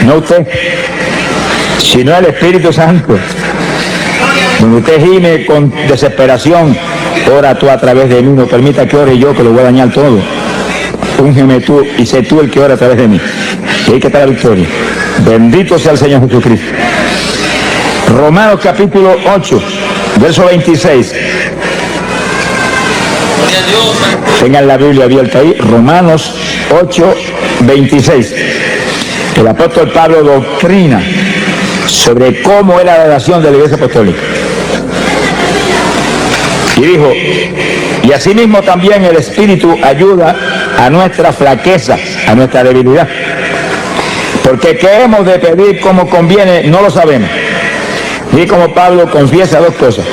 no usted, sino el Espíritu Santo. Cuando usted gime con desesperación, ora tú a través de mí, no permita que ore yo, que lo voy a dañar todo. Úngeme tú y sé tú el que ora a través de mí. Y ahí que está la victoria. Bendito sea el Señor Jesucristo. Romanos capítulo 8, verso 26. Tengan la Biblia abierta ahí. Romanos 8, 26. El apóstol Pablo doctrina sobre cómo era la oración de la Iglesia Apostólica. Y dijo, y asimismo también el Espíritu ayuda a nuestra flaqueza, a nuestra debilidad. Porque qué hemos de pedir como conviene, no lo sabemos. Y como Pablo confiesa dos cosas: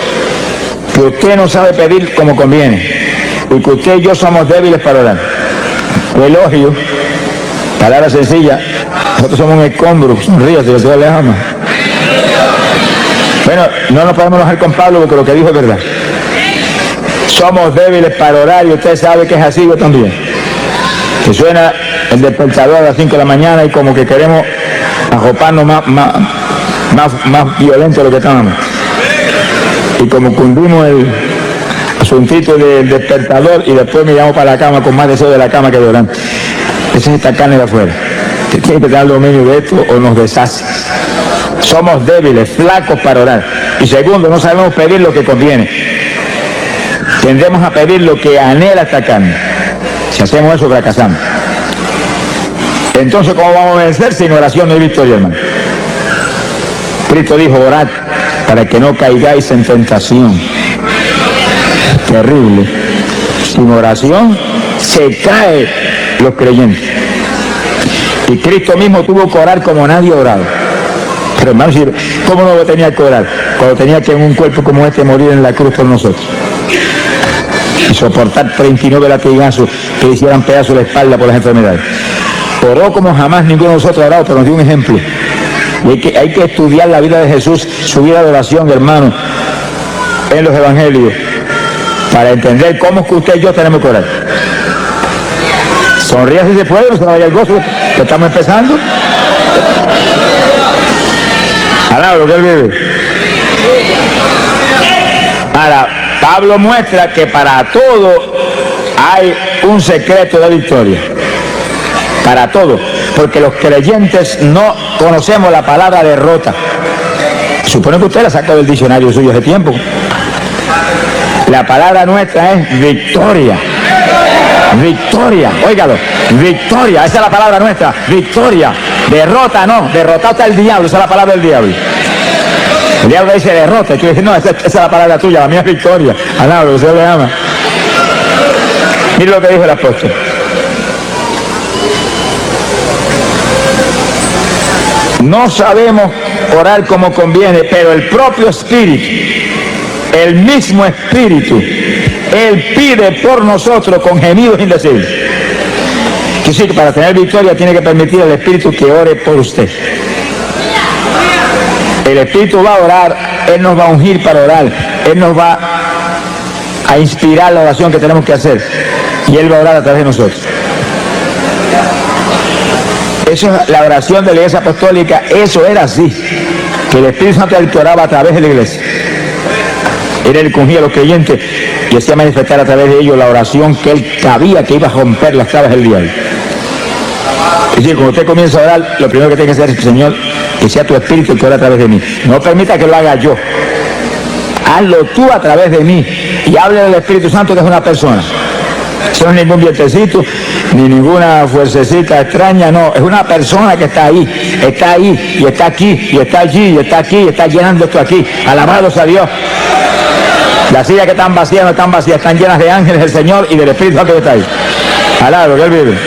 que usted no sabe pedir como conviene, y que usted y yo somos débiles para orar. Elogio, palabra sencilla, nosotros somos un escombro, sonríase, que Dios le ama. Bueno, no nos podemos enojar con Pablo porque lo que dijo es verdad. Somos débiles para orar y usted sabe que es así, yo también. Que suena el despertador a las 5 de la mañana y como que queremos arroparnos más violento de lo que estábamos. Y como cundimos el asuntito del despertador y después miramos para la cama con más deseo de la cama que de orar. Esa es esta carne de afuera. Que tiene que dar dominio de esto o nos deshace. Somos débiles, flacos para orar. Y segundo, no sabemos pedir lo que conviene. Tendemos a pedir lo que anhela esta carne. Si hacemos eso, fracasamos. Entonces, ¿cómo vamos a vencer? Sin oración no hay victoria, hermano. Cristo dijo, orad para que no caigáis en tentación. Terrible. Sin oración se caen los creyentes. Y Cristo mismo tuvo que orar como nadie ha orado. Pero hermano, ¿cómo no tenía que orar? Cuando tenía que en un cuerpo como este morir en la cruz por nosotros. Y soportar 39 latigazos que hicieran pedazos de la espalda por las enfermedades. Oró como jamás ninguno de nosotros ha orado, pero nos dio un ejemplo. Y hay que estudiar la vida de Jesús, su vida de oración, hermano, en los evangelios, para entender cómo es que usted y yo tenemos que orar. Sonría si se puede, no se vaya el gozo, que estamos empezando. Alaba lo que él vive. Ahora, Pablo muestra que para todo hay un secreto de victoria. Para todo. Porque los creyentes no conocemos la palabra derrota. Supone que usted la sacó del diccionario suyo hace tiempo. La palabra nuestra es victoria. Victoria, óigalo, victoria, esa es la palabra nuestra, victoria. Derrota no, derrotado está el diablo, esa es la palabra del diablo. El diablo dice derrota, y tú dices, no, esa es la palabra tuya, la mía es victoria. Alaba, lo que Dios le ama. Mira lo que dijo el apóstol. No sabemos orar como conviene, pero el propio Espíritu, el mismo Espíritu, Él pide por nosotros con gemidos indecibles. Que sí, que para tener victoria tiene que permitir al Espíritu que ore por usted. El Espíritu va a orar, Él nos va a ungir para orar, Él nos va a inspirar la oración que tenemos que hacer y Él va a orar a través de nosotros. Eso es la oración de la Iglesia Apostólica, eso era así, que el Espíritu Santo era el que oraba a través de la Iglesia. Era el que ungía a los creyentes y hacía manifestar a través de ellos la oración que Él sabía que iba a romper las trabas del diablo. Es decir, cuando usted comienza a orar, lo primero que tiene que hacer es, Señor, que sea tu Espíritu el que ore a través de mí. No permita que lo haga yo. Hazlo tú a través de mí. Y hable del Espíritu Santo, que es una persona. Eso no es ningún vientecito, ni ninguna fuercecita extraña, no. Es una persona que está ahí, y está aquí, y está allí, y está aquí, y está llenando esto aquí. Alabados a Dios. Las sillas que están vacías no están vacías, están llenas de ángeles del Señor y del Espíritu Santo que está ahí. Alabado, que Él vive.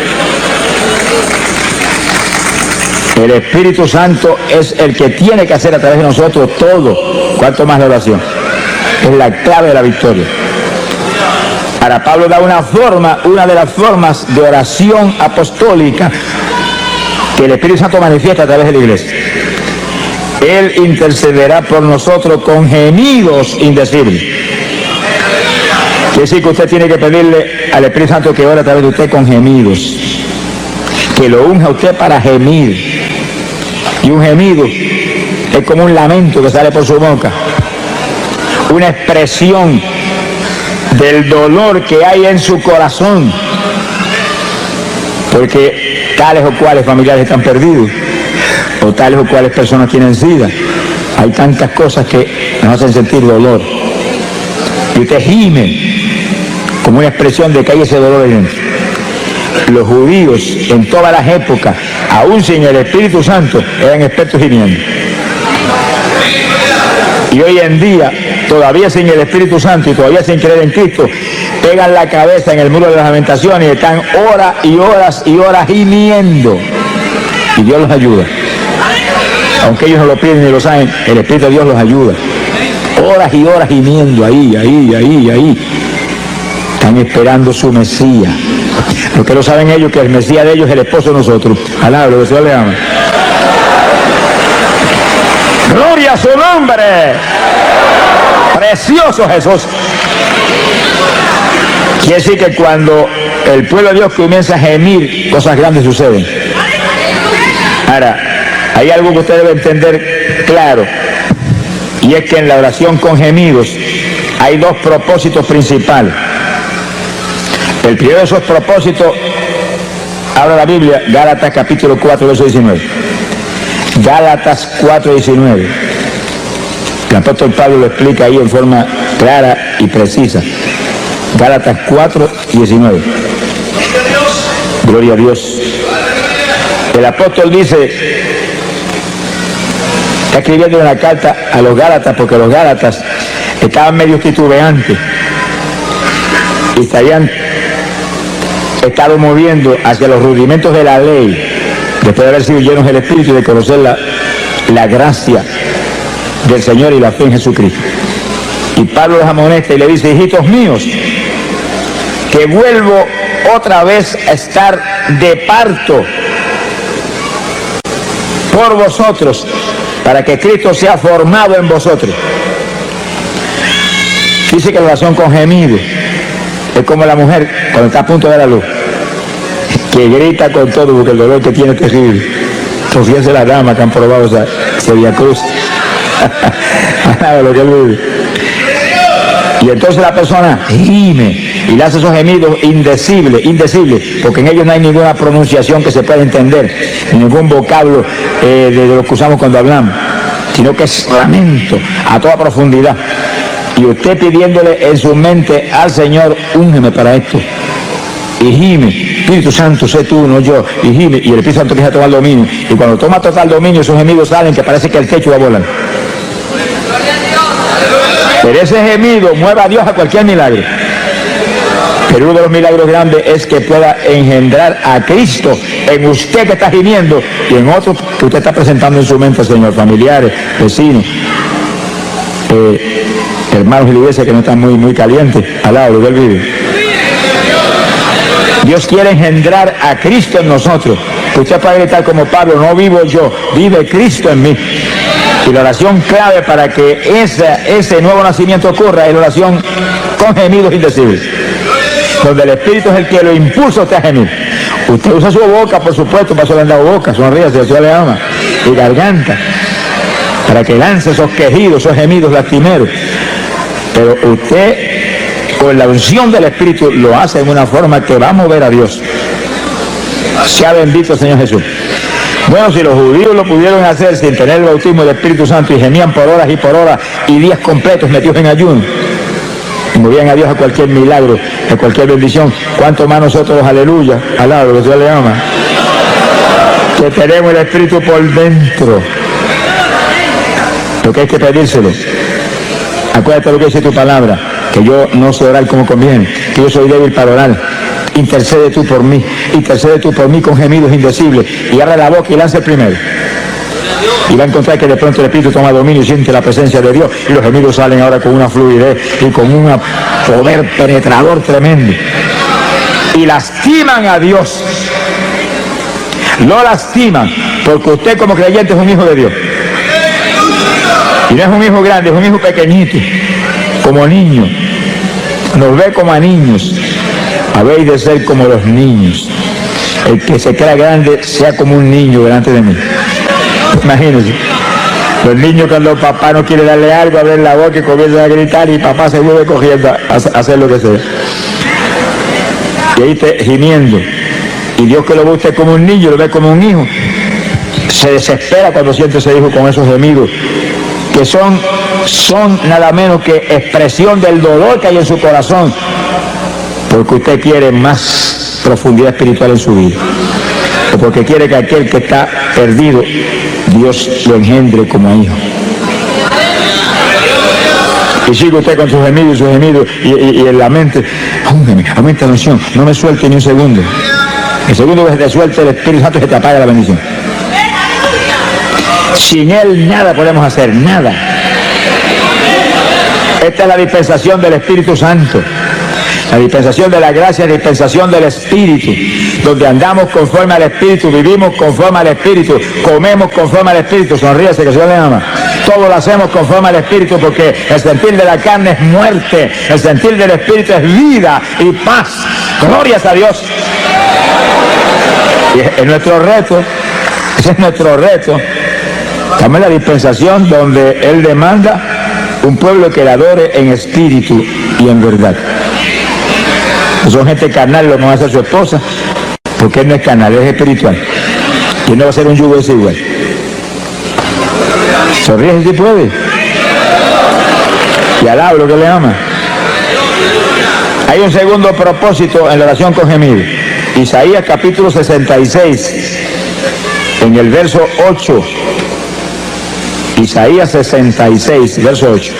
El Espíritu Santo es el que tiene que hacer a través de nosotros todo, cuanto más la oración. Es la clave de la victoria. Ahora Pablo da una de las formas de oración apostólica que el Espíritu Santo manifiesta a través de la iglesia. Él intercederá por nosotros con gemidos indecibles. Quiere decir que usted tiene que pedirle al Espíritu Santo que ore a través de usted con gemidos. Que lo unja a usted para gemir. Y un gemido es como un lamento que sale por su boca, una expresión del dolor que hay en su corazón, porque tales o cuales familiares están perdidos, o tales o cuales personas tienen SIDA. Hay tantas cosas que nos hacen sentir dolor. Y usted gime como una expresión de que hay ese dolor ahí dentro. Los judíos en todas las épocas, aún sin el Espíritu Santo, eran expertos gimiendo. Y hoy en día, todavía sin el Espíritu Santo y todavía sin creer en Cristo, pegan la cabeza en el muro de las lamentaciones y están horas y horas y horas gimiendo. Y Dios los ayuda. Aunque ellos no lo piden ni lo saben, el Espíritu de Dios los ayuda. Horas y horas gimiendo, ahí. Están esperando su Mesías. Lo que no saben ellos, que el Mesías de ellos es el esposo de nosotros. Alá, lo que el Señor le ama. ¡Gloria a su nombre! ¡Precioso Jesús! Quiere decir que cuando el pueblo de Dios comienza a gemir, cosas grandes suceden. Ahora, hay algo que usted debe entender claro, y es que en la oración con gemidos hay dos propósitos principales. El primero de esos propósitos, habla la Biblia, Gálatas capítulo 4, verso 19. Gálatas 4, 19. El apóstol Pablo lo explica ahí en forma clara y precisa. Gálatas 4, 19. Gloria a Dios. El apóstol dice, está escribiendo una carta a los Gálatas, porque los Gálatas estaban medio titubeantes y se habían estado moviendo hacia los rudimentos de la ley, después de haber sido llenos del Espíritu y de conocer la gracia del Señor y la fe en Jesucristo. Y Pablo los amonesta y le dice, hijitos míos, que vuelvo otra vez a estar de parto por vosotros, para que Cristo sea formado en vosotros. Dice que la oración con gemido es como la mujer cuando está a punto de dar a luz, que grita con todo porque el dolor que tiene es terrible. Fíjense las damas que han probado ese Vía Cruz. Lo que él vive. Y entonces la persona gime y le hace esos gemidos indecibles, porque en ellos no hay ninguna pronunciación que se pueda entender, ningún vocablo de lo que usamos cuando hablamos, sino que es lamento a toda profundidad. Y usted pidiéndole en su mente al Señor, úngeme para esto. Y gime, Espíritu Santo, sé tú, no yo. Y gime, y el Espíritu Santo empieza a tomar dominio. Y cuando toma total dominio, esos gemidos salen que parece que el techo va a volar. Pero ese gemido mueve a Dios a cualquier milagro. Pero uno de los milagros grandes es que pueda engendrar a Cristo en usted que está gimiendo y en otros que usted está presentando en su mente, Señor, familiares, vecinos, hermanos de la iglesia que no están muy calientes, al lado de él vive. Dios quiere engendrar a Cristo en nosotros. Usted puede gritar como Pablo, no vivo yo, vive Cristo en mí. Y la oración clave para que ese nuevo nacimiento ocurra es la oración con gemidos indecibles, donde el Espíritu es el que lo impulsa a usted a gemir. Usted usa su boca, por supuesto, para eso le han dado boca, sonríe, si el Señor le ama, y garganta, para que lance esos quejidos, esos gemidos lastimeros. Pero usted, con la unción del Espíritu, lo hace en una forma que va a mover a Dios. Sea bendito el Señor Jesús. Bueno, si los judíos lo pudieron hacer sin tener el bautismo del Espíritu Santo y gemían por horas y días completos metidos en ayuno, y movían a Dios a cualquier milagro, a cualquier bendición, ¿cuánto más nosotros los aleluya, al lado, que Dios le ama? Que tenemos el Espíritu por dentro. Lo que hay que pedírselo. Acuérdate lo que dice tu palabra, que yo no sé orar como conviene, que yo soy débil para orar. Intercede tú por mí con gemidos indecibles, y abre la boca y lance el primero. Y va a encontrar que de pronto el Espíritu toma dominio y siente la presencia de Dios, y los gemidos salen ahora con una fluidez y con un poder penetrador tremendo. Y lastiman a Dios. Lo lastiman, porque usted como creyente es un hijo de Dios. Y no es un hijo grande, es un hijo pequeñito, como niño. Nos ve como a niños. Habéis de ser como los niños. El que se crea grande sea como un niño delante de mí. Imagínense. Los niños cuando papá no quiere darle algo, abren la boca y comienzan a gritar y papá se vuelve cogiendo a hacer lo que sea. Y ahí gimiendo. Y Dios, que lo ve usted como un niño, lo ve como un hijo, se desespera cuando siente ese hijo con esos gemidos, que son nada menos que expresión del dolor que hay en su corazón, porque usted quiere más profundidad espiritual en su vida, o porque quiere que aquel que está perdido, Dios lo engendre como hijo. Y sigue usted con sus gemidos, y en la mente, aumenta la unción, no me suelte ni un segundo. El segundo que se te suelte el Espíritu Santo, se te apaga la bendición. Sin Él nada podemos hacer, nada. Esta es la dispensación del Espíritu Santo, la dispensación de la gracia, la dispensación del Espíritu, donde andamos conforme al Espíritu, vivimos conforme al Espíritu, comemos conforme al Espíritu. Sonríese, que el Señor le ama. Todo lo hacemos conforme al Espíritu, porque el sentir de la carne es muerte, el sentir del Espíritu es vida y paz. Glorias a Dios. Y es nuestro reto, ese es nuestro reto. También la dispensación donde Él demanda un pueblo que le adore en espíritu y en verdad. Son gente carnal, lo que va a hacer su esposa, porque Él no es carnal, es espiritual. Y no va a ser un yugo desigual. Sonríe si puede. Y alaba lo que le ama. Hay un segundo propósito en la oración con gemido. Isaías capítulo 66, en el verso 8. Isaías 66, verso 8.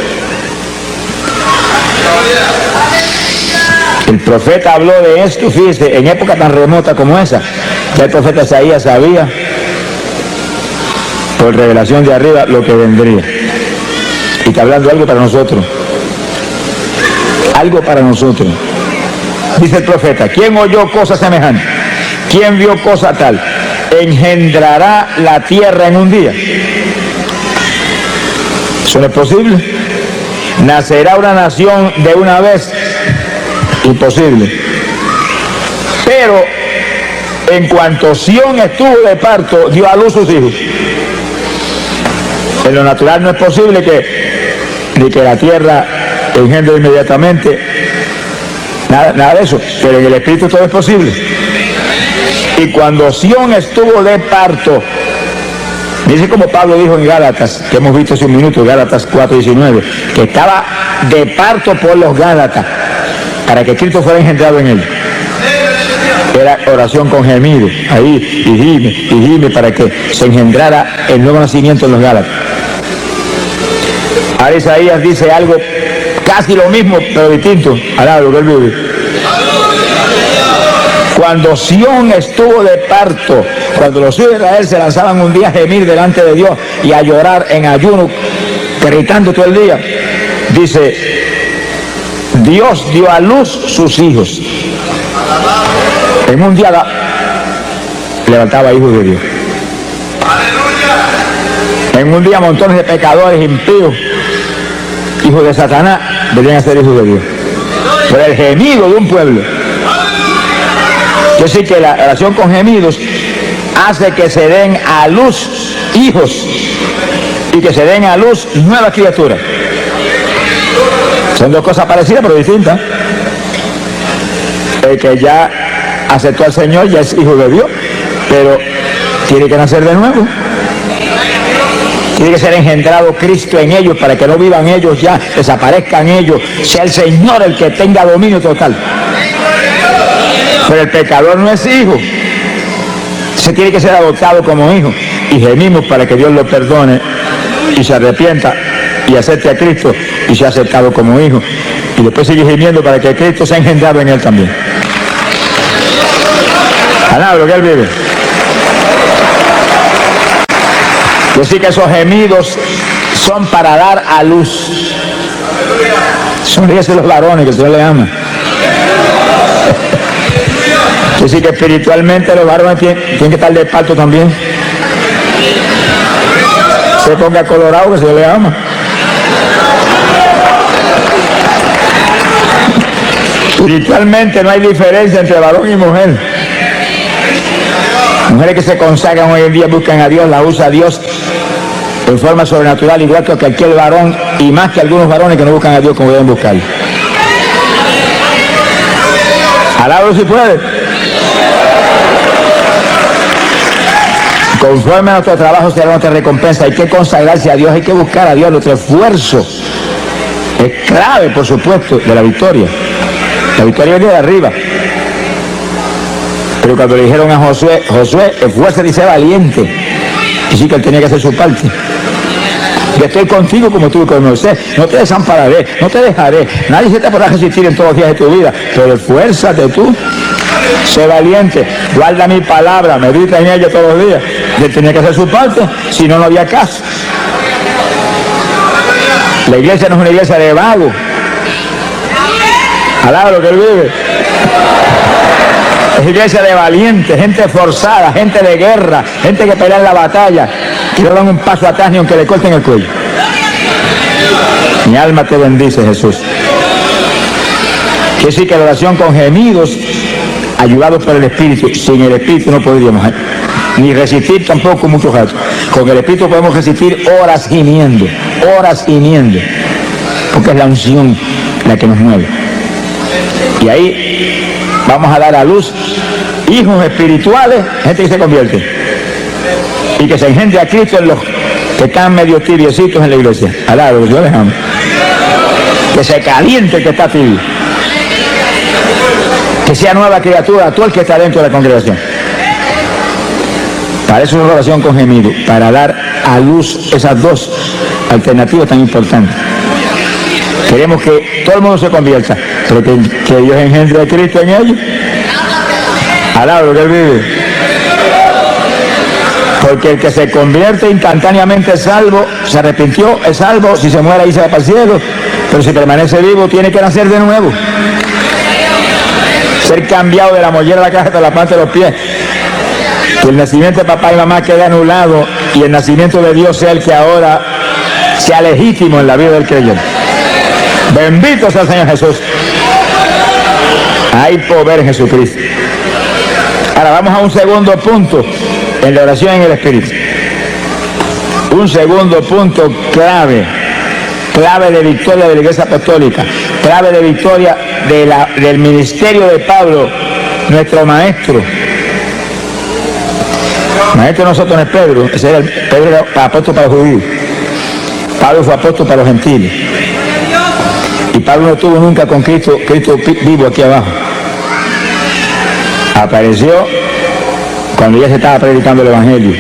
El profeta habló de esto, fíjese, en época tan remota como esa. Ya el profeta Isaías sabía, por revelación de arriba, lo que vendría. Y está hablando algo para nosotros. Algo para nosotros. Dice el profeta, ¿quién oyó cosa semejante? ¿Quién vio cosa tal? ¿Engendrará la tierra en un día? Eso no es posible. ¿Nacerá una nación de una vez? Imposible. Pero en cuanto Sión estuvo de parto, dio a luz sus hijos. En lo natural no es posible que la tierra engendre inmediatamente. Nada de eso, pero en el Espíritu todo es posible. Y cuando Sión estuvo de parto, dice como Pablo dijo en Gálatas, que hemos visto hace un minuto, Gálatas 4:19, que estaba de parto por los Gálatas, para que Cristo fuera engendrado en él. Era oración con gemido, ahí, y gime, para que se engendrara el nuevo nacimiento en los Gálatas. Ahora Isaías dice algo casi lo mismo, pero distinto, alaba lo que él vive. Cuando Sión estuvo de parto, cuando los hijos de Israel se lanzaban un día a gemir delante de Dios y a llorar en ayuno, gritando todo el día, dice, Dios dio a luz sus hijos. En un día levantaba hijos de Dios. En un día montones de pecadores impíos, hijos de Satanás, deberían ser hijos de Dios. Por el gemido de un pueblo. Yo sé que la oración con gemidos hace que se den a luz hijos y que se den a luz nuevas criaturas. Son dos cosas parecidas pero distintas. El que ya aceptó al Señor ya es hijo de Dios, pero tiene que nacer de nuevo. Tiene que ser engendrado Cristo en ellos para que no vivan ellos ya, desaparezcan ellos, sea el Señor el que tenga dominio total. Pero el pecador no es hijo, se tiene que ser adoptado como hijo. Y gemimos para que Dios lo perdone y se arrepienta y acepte a Cristo y sea aceptado como hijo. Y después sigue gimiendo para que Cristo sea engendrado en él también. Alaba lo que él vive. Decir que esos gemidos son para dar a luz. Sonríese los varones, que el Señor les ama. Decir que espiritualmente los varones tienen que estar de parto también. Se ponga colorado, que el Señor les ama. Espiritualmente no hay diferencia entre varón y mujer. Mujeres que se consagran hoy en día, buscan a Dios, la usa a Dios en forma sobrenatural, igual que cualquier varón, y más que algunos varones que no buscan a Dios como deben buscarlo. Alábalo si puede. Conforme a nuestro trabajo será nuestra recompensa. Hay que consagrarse a Dios, hay que buscar a Dios. Nuestro esfuerzo es clave, por supuesto, de la victoria. La victoria viene de arriba. Pero cuando le dijeron a Josué, esfuérzate y sé valiente, y sí que él tenía que hacer su parte. Yo estoy contigo como estuve con Moisés, no te desampararé, no te dejaré, nadie se te podrá resistir en todos los días de tu vida, pero esfuérzate tú, sé valiente, guarda mi palabra, medita en ella todos los días. Y él tenía que hacer su parte, si no, no había caso. La iglesia no es una iglesia de vagos. Alaba lo que él vive. Es iglesia de valientes, gente forzada, gente de guerra, gente que pelea en la batalla, que no dan un paso atrás ni aunque le corten el cuello. Mi alma te bendice, Jesús. Quiere decir que la oración con gemidos, ayudados por el Espíritu. Sin el Espíritu no podríamos ni resistir tampoco muchos ratos. Con el Espíritu podemos resistir horas gimiendo, porque es la unción la que nos mueve. Y ahí vamos a dar a luz hijos espirituales, gente que se convierte y que se engendre a Cristo en los que están medio tibiecitos en la iglesia. Alá, yo les amo. Que se caliente el que está tibio, que sea nueva criatura todo el que está dentro de la congregación. Para eso es una oración con gemido, para dar a luz esas dos alternativas tan importantes. Queremos que todo el mundo se convierta, pero que Dios engendre a Cristo en ellos. Alaba lo que él vive. Porque el que se convierte instantáneamente es salvo, se arrepintió, es salvo, si se muere ahí se va para el cielo, pero si permanece vivo tiene que nacer de nuevo. Ser cambiado de la mollera a la caja hasta la planta de los pies. Que el nacimiento de papá y mamá quede anulado y el nacimiento de Dios sea el que ahora sea legítimo en la vida del creyente. Bendito sea el Señor Jesús. Hay poder en Jesucristo. Ahora vamos a un segundo punto en la oración en el Espíritu. Un segundo punto clave de victoria de la Iglesia Apostólica, clave de victoria del ministerio de Pablo, nuestro maestro. Maestro de nosotros no es Pedro, Pedro era apóstol para los judíos. Pablo fue apóstol para los gentiles. Y Pablo no estuvo nunca con Cristo vivo aquí abajo. Apareció cuando ya se estaba predicando el Evangelio.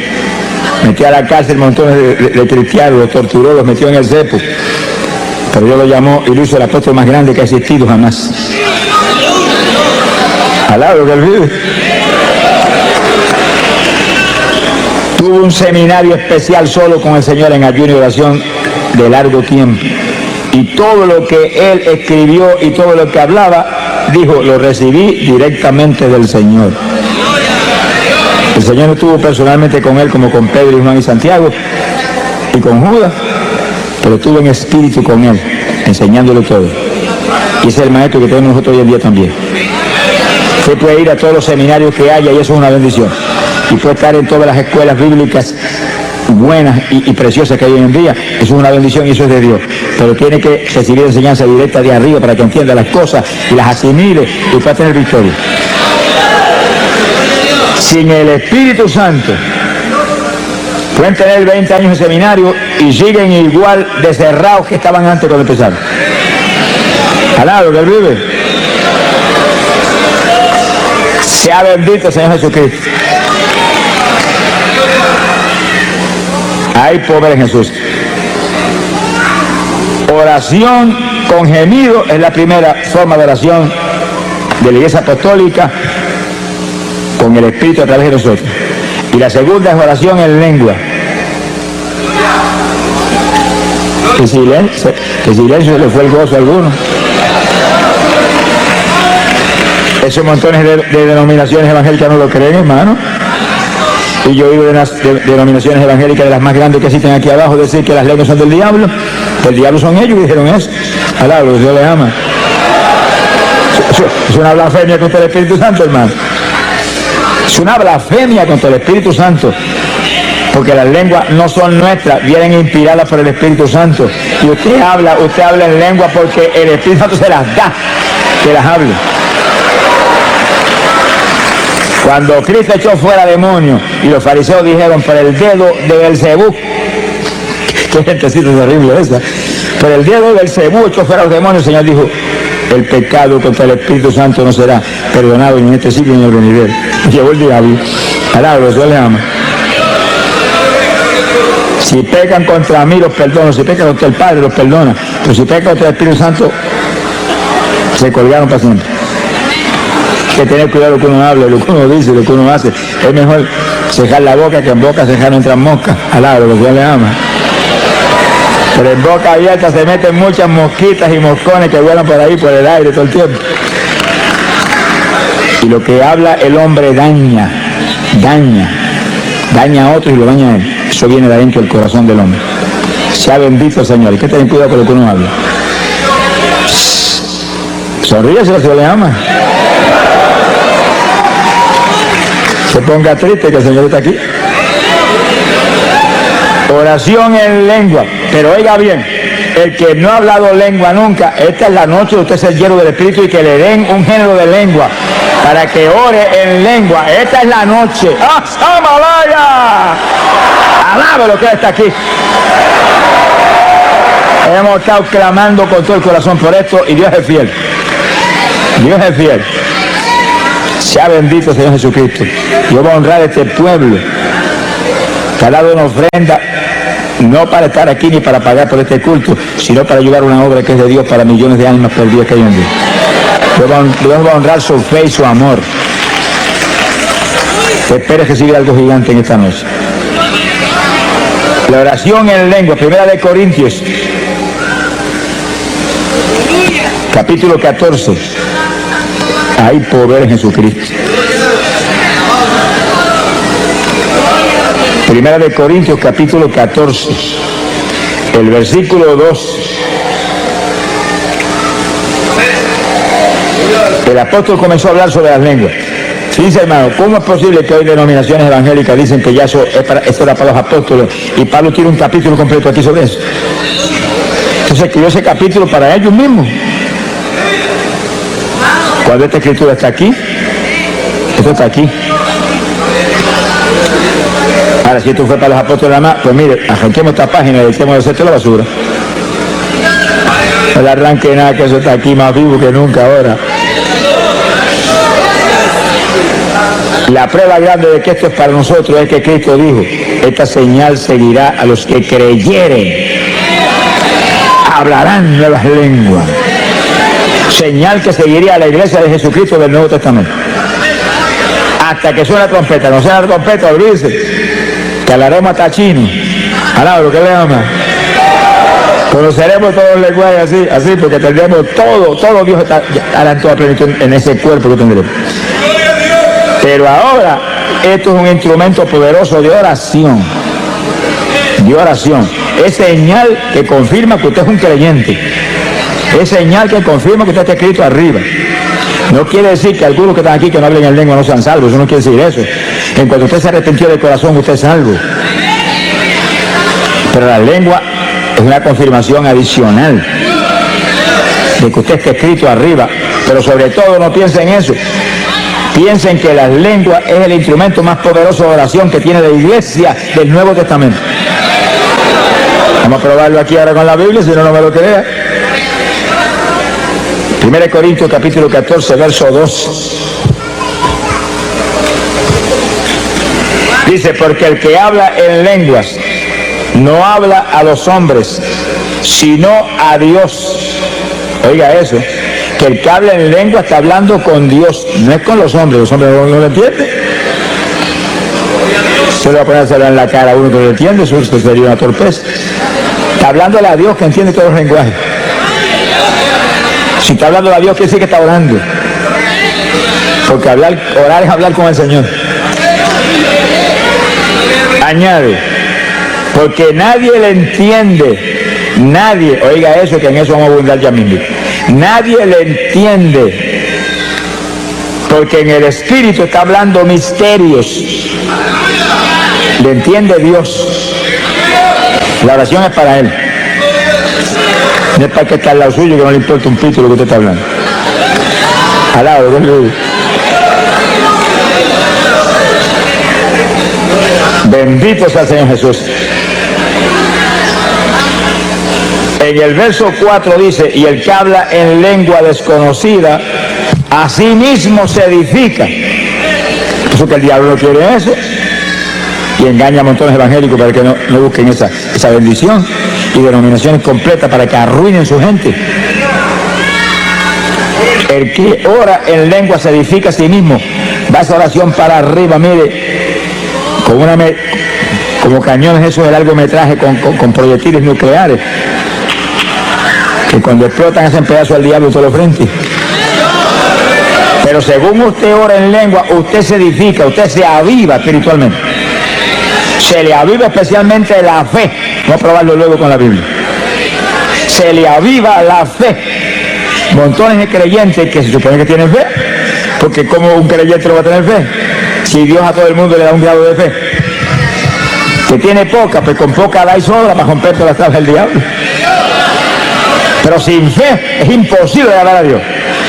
Metió a la cárcel montones de cristianos, los torturó, los metió en el cepo. Pero Dios lo llamó y lo hizo el apóstol más grande que ha existido jamás. Alaba lo que él vive. Tuvo un seminario especial solo con el Señor en ayuno y oración de largo tiempo. Y todo lo que él escribió y todo lo que hablaba, dijo, lo recibí directamente del Señor. El Señor no estuvo personalmente con él como con Pedro y Juan y Santiago y con Judas, pero estuvo en espíritu con él, enseñándole todo. Y ese es el maestro que tenemos nosotros hoy en día también. Usted puede ir a todos los seminarios que haya y eso es una bendición. Y puede estar en todas las escuelas bíblicas buenas y preciosas que hay hoy en día. Eso es una bendición y eso es de Dios. Pero tiene que recibir enseñanza directa de arriba para que entienda las cosas y las asimile y pueda tener victoria. Sin el Espíritu Santo pueden tener 20 años de seminario y siguen igual de cerrados que estaban antes cuando empezaron. Alá lo que él vive. Sea bendito el Señor Jesucristo. Hay poder en Jesús. Oración con gemido es la primera forma de oración de la Iglesia Apostólica con el Espíritu a través de nosotros. Y la segunda es oración en lengua. Que silencio le fue el gozo a algunos. Esos montones de denominaciones evangélicas no lo creen, hermano. Y yo he oído de las denominaciones evangélicas de las más grandes que existen aquí abajo decir que las lenguas son del diablo. El diablo son ellos que dijeron eso. Alá, Dios les ama. Es una blasfemia contra el Espíritu Santo, hermano. Es una blasfemia contra el Espíritu Santo, porque las lenguas no son nuestras, vienen inspiradas por el Espíritu Santo. Y usted habla en lengua porque el Espíritu Santo se las da, que las hable. Cuando Cristo echó fuera demonios y los fariseos dijeron, por el dedo de Belcebú, qué gentecita terrible esa, por el dedo de Belcebú echó fuera los demonios, el Señor dijo, el pecado contra el Espíritu Santo no será perdonado ni en este siglo ni en el venidero. Llegó el diablo, alabado, Dios le ama. Si pecan contra mí, los perdono. Si pecan contra el Padre, los perdona. Pero si pecan contra el Espíritu Santo, se colgaron para siempre. Hay que tener cuidado lo que uno habla, lo que uno dice, lo que uno hace. Es mejor cejar la boca, que en boca cejar no entran moscas. Alabado, lo que Dios le ama. Pero en boca abierta se meten muchas mosquitas y moscones que vuelan por ahí, por el aire todo el tiempo. Y lo que habla el hombre daña a otros y lo daña a él. Eso viene de adentro del corazón del hombre. Sea bendito el Señor. Hay que tener cuidado con lo que uno habla. Sonríe si se le ama. Se ponga triste que el Señor está aquí. Oración en lengua. Pero oiga bien, el que no ha hablado lengua nunca, esta es la noche de usted ser lleno del Espíritu y que le den un género de lengua para que ore en lengua. Esta es la noche. ¡Ah, Samalaya! Alabe lo que está aquí. Hemos estado clamando con todo el corazón por esto y Dios es fiel. Dios es fiel. Sea bendito Señor Jesucristo. Yo voy a honrar a este pueblo que ha dado una ofrenda, no para estar aquí ni para pagar por este culto, sino para ayudar a una obra que es de Dios para millones de almas perdidas que hay en Dios. Dios va a honrar su fe y su amor. Espero recibir algo gigante en esta noche. La oración en lengua, 1 Corintios, capítulo 14. Hay poder en Jesucristo. 1 Corintios, capítulo 14, el versículo 2. El apóstol comenzó a hablar sobre las lenguas. Fíjense, hermano, ¿cómo es posible que hoy denominaciones evangélicas dicen que ya eso era para los apóstoles? Y Pablo tiene un capítulo completo aquí sobre eso. Entonces escribió ese capítulo para ellos mismos. Cuando esta escritura está aquí, esto está aquí. Ahora, si esto fue para los apóstoles nada más, pues mire, arranquemos esta página y echemos de esto a la basura. No le arranque nada, que eso está aquí más vivo que nunca ahora. La prueba grande de que esto es para nosotros es que Cristo dijo, esta señal seguirá a los que creyeren. Hablarán nuevas lenguas. Señal que seguiría a la iglesia de Jesucristo del Nuevo Testamento. Hasta que suene la trompeta. No suena la trompeta, olvídese, que hablaremos hasta chino. Alaba lo que le ama. Conoceremos todos los lenguajes así, porque tendremos todo Dios hará en toda plenitud en ese cuerpo que tendremos. Pero ahora, esto es un instrumento poderoso de oración. De oración. Es señal que confirma que usted es un creyente. Es señal que confirma que usted está escrito arriba. No quiere decir que algunos que están aquí que no hablen en lengua no sean salvos. Eso no quiere decir eso. En cuanto usted se arrepintió de corazón, usted es salvo. Pero la lengua es una confirmación adicional de que usted está escrito arriba. Pero sobre todo no piensen en eso. Piensen que las lenguas es el instrumento más poderoso de oración que tiene la iglesia del Nuevo Testamento. Vamos a probarlo aquí ahora con la Biblia, si no, no me lo crea. 1 Corintios capítulo 14, verso 2. Dice, porque el que habla en lenguas no habla a los hombres, sino a Dios. Oiga eso, que el que habla en lengua está hablando con Dios, no es con los hombres no lo entienden. Se lo va a poner en la cara a uno que lo entiende, eso sería una torpeza. Está hablándole a Dios que entiende todos los lenguajes. Si está hablando a Dios, quiere decir que está orando. Porque orar es hablar con el Señor. Añade, porque nadie le entiende. Nadie, oiga eso, que en eso vamos a abundar ya mismo. Nadie le entiende Porque en el Espíritu está hablando misterios. Le entiende Dios. La oración es para Él. No es para que está al lado suyo, que no le importa un pito lo que usted está hablando. Al lado de Él. Bendito sea el Señor Jesús. En el verso 4 dice, y el que habla en lengua desconocida, a sí mismo se edifica. Eso que el diablo no quiere eso. Y engaña a montones evangélicos para que no busquen esa bendición, y denominaciones completas para que arruinen su gente. El que ora en lengua se edifica a sí mismo. Va esa oración para arriba, mire, como cañones esos de largometraje con proyectiles nucleares, que cuando explotan hacen pedazos al diablo todo lo frente. Pero según usted ora en lengua, usted se edifica, usted se aviva espiritualmente. Se le aviva especialmente la fe. Vamos a probarlo luego con la Biblia. Se le aviva la fe. Montones de creyentes que se supone que tienen fe, porque como un creyente no va a tener fe, si Dios a todo el mundo le da un grado de fe. Que tiene poca, pues con poca da y sobra para romper todas las tablas del diablo. Pero sin fe es imposible agradar a Dios.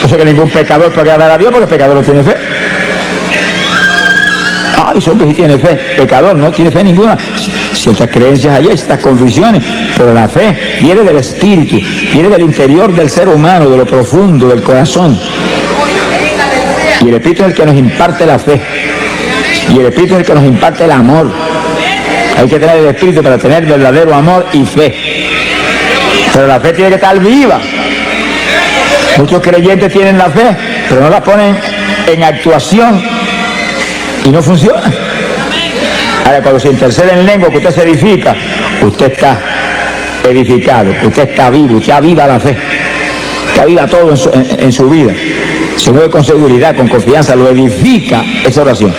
O sea que ningún pecador puede agradar a Dios, porque el pecador no tiene fe. Ay, hombre, sí tiene fe. Pecador no tiene fe ninguna. Ciertas creencias allá, estas convicciones, pero la fe viene del espíritu, viene del interior del ser humano, de lo profundo, del corazón. Y el espíritu es el que nos imparte la fe. Y el espíritu es el que nos imparte el amor. Hay que tener el espíritu para tener verdadero amor y fe. Pero la fe tiene que estar viva. Muchos creyentes tienen la fe, pero no la ponen en actuación y no funciona. Ahora, cuando se intercede en lengua, que usted se edifica, usted está edificado, usted está vivo, usted aviva la fe, usted aviva todo en su vida. Se mueve con seguridad, con confianza, lo edifica esa oración.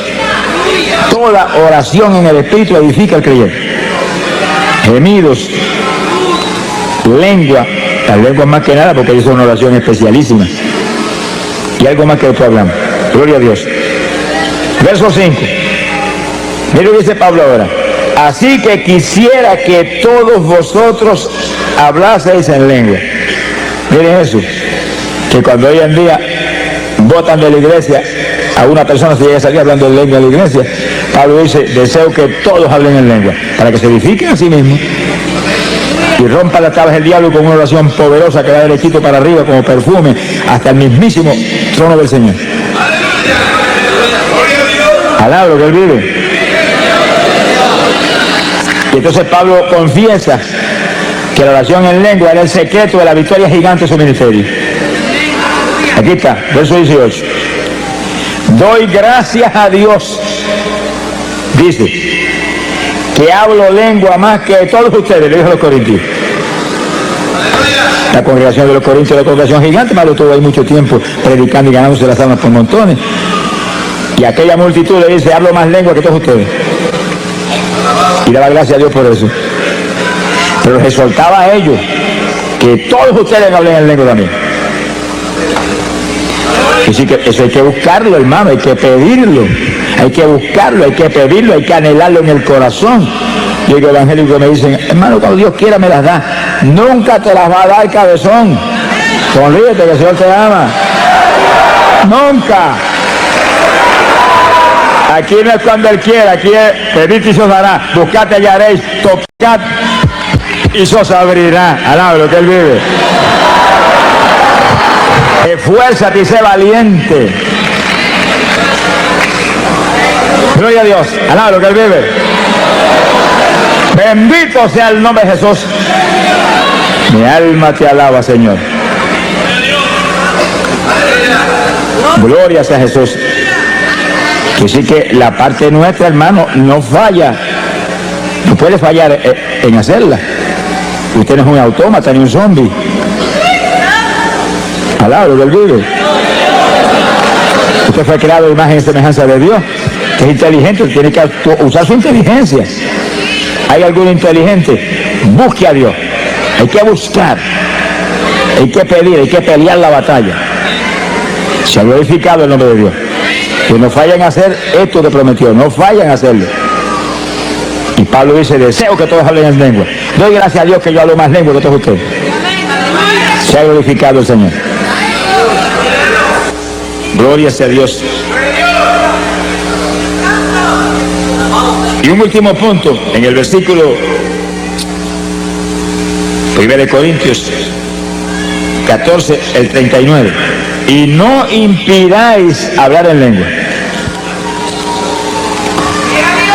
Toda oración en el Espíritu edifica al creyente. Gemidos, lengua, las lenguas más que nada, porque ellos son una oración especialísima. Y algo más que después hablamos. Gloria a Dios. Verso 5. Mira lo que dice Pablo ahora. Así que quisiera que todos vosotros hablaseis en lengua. Miren eso, que cuando hoy en día votan de la iglesia, a una persona se llega a salir hablando en lengua de la iglesia, Pablo dice, deseo que todos hablen en lengua, para que se edifiquen a sí mismos y rompan las tablas del diablo con una oración poderosa que va derechito para arriba como perfume hasta el mismísimo trono del Señor. Alaba lo que él vive. Y entonces Pablo confiesa que la oración en lengua era el secreto de la victoria gigante de su ministerio. Aquí está, verso 18. Doy gracias a Dios, dice, que hablo lengua más que todos ustedes, le dijo a los corintios. La congregación de los corintios es la congregación gigante, Pablo estuvo ahí mucho tiempo predicando y ganándose las almas por montones. Y aquella multitud le dice, hablo más lengua que todos ustedes. Y daba gracias a Dios por eso. Pero les exhortaba a ellos que todos ustedes hablen en lengua también. Así que eso hay que buscarlo, hermano, hay que pedirlo. Hay que buscarlo, hay que pedirlo, hay que anhelarlo en el corazón. Yo digo evangélicos me dicen, hermano, cuando Dios quiera me las da. Nunca te las va a dar, cabezón. Sonríete, que el Señor te ama. Nunca. Aquí no es cuando Él quiera, aquí es pedid y se os dará, buscad y hallaréis, tocad y se os abrirá. Alaba lo que Él vive. Esfuérzate y sé valiente. Gloria a Dios, alaba lo que Él vive. Bendito sea el nombre de Jesús. Mi alma te alaba, Señor. Gloria sea Jesús. Que sí que la parte nuestra, hermano, no falla. No puede fallar en hacerla. Usted no es un autómata ni un zombie. Alaba lo que Él vive. Usted fue creado a imagen y semejanza de Dios, que es inteligente, tiene que usar su inteligencia. ¿Hay algún inteligente? Busque a Dios. Hay que buscar. Hay que pedir, hay que pelear la batalla. Se ha glorificado el nombre de Dios. Que no fallen a hacer esto que prometió, no fallen a hacerlo. Y Pablo dice, deseo que todos hablen en lengua. Doy gracias a Dios que yo hablo más lengua que todos ustedes. Se ha glorificado el Señor. Gloria sea a Dios. Y un último punto, en el versículo 1 Corintios 14, el 39. Y no impidáis hablar en lengua.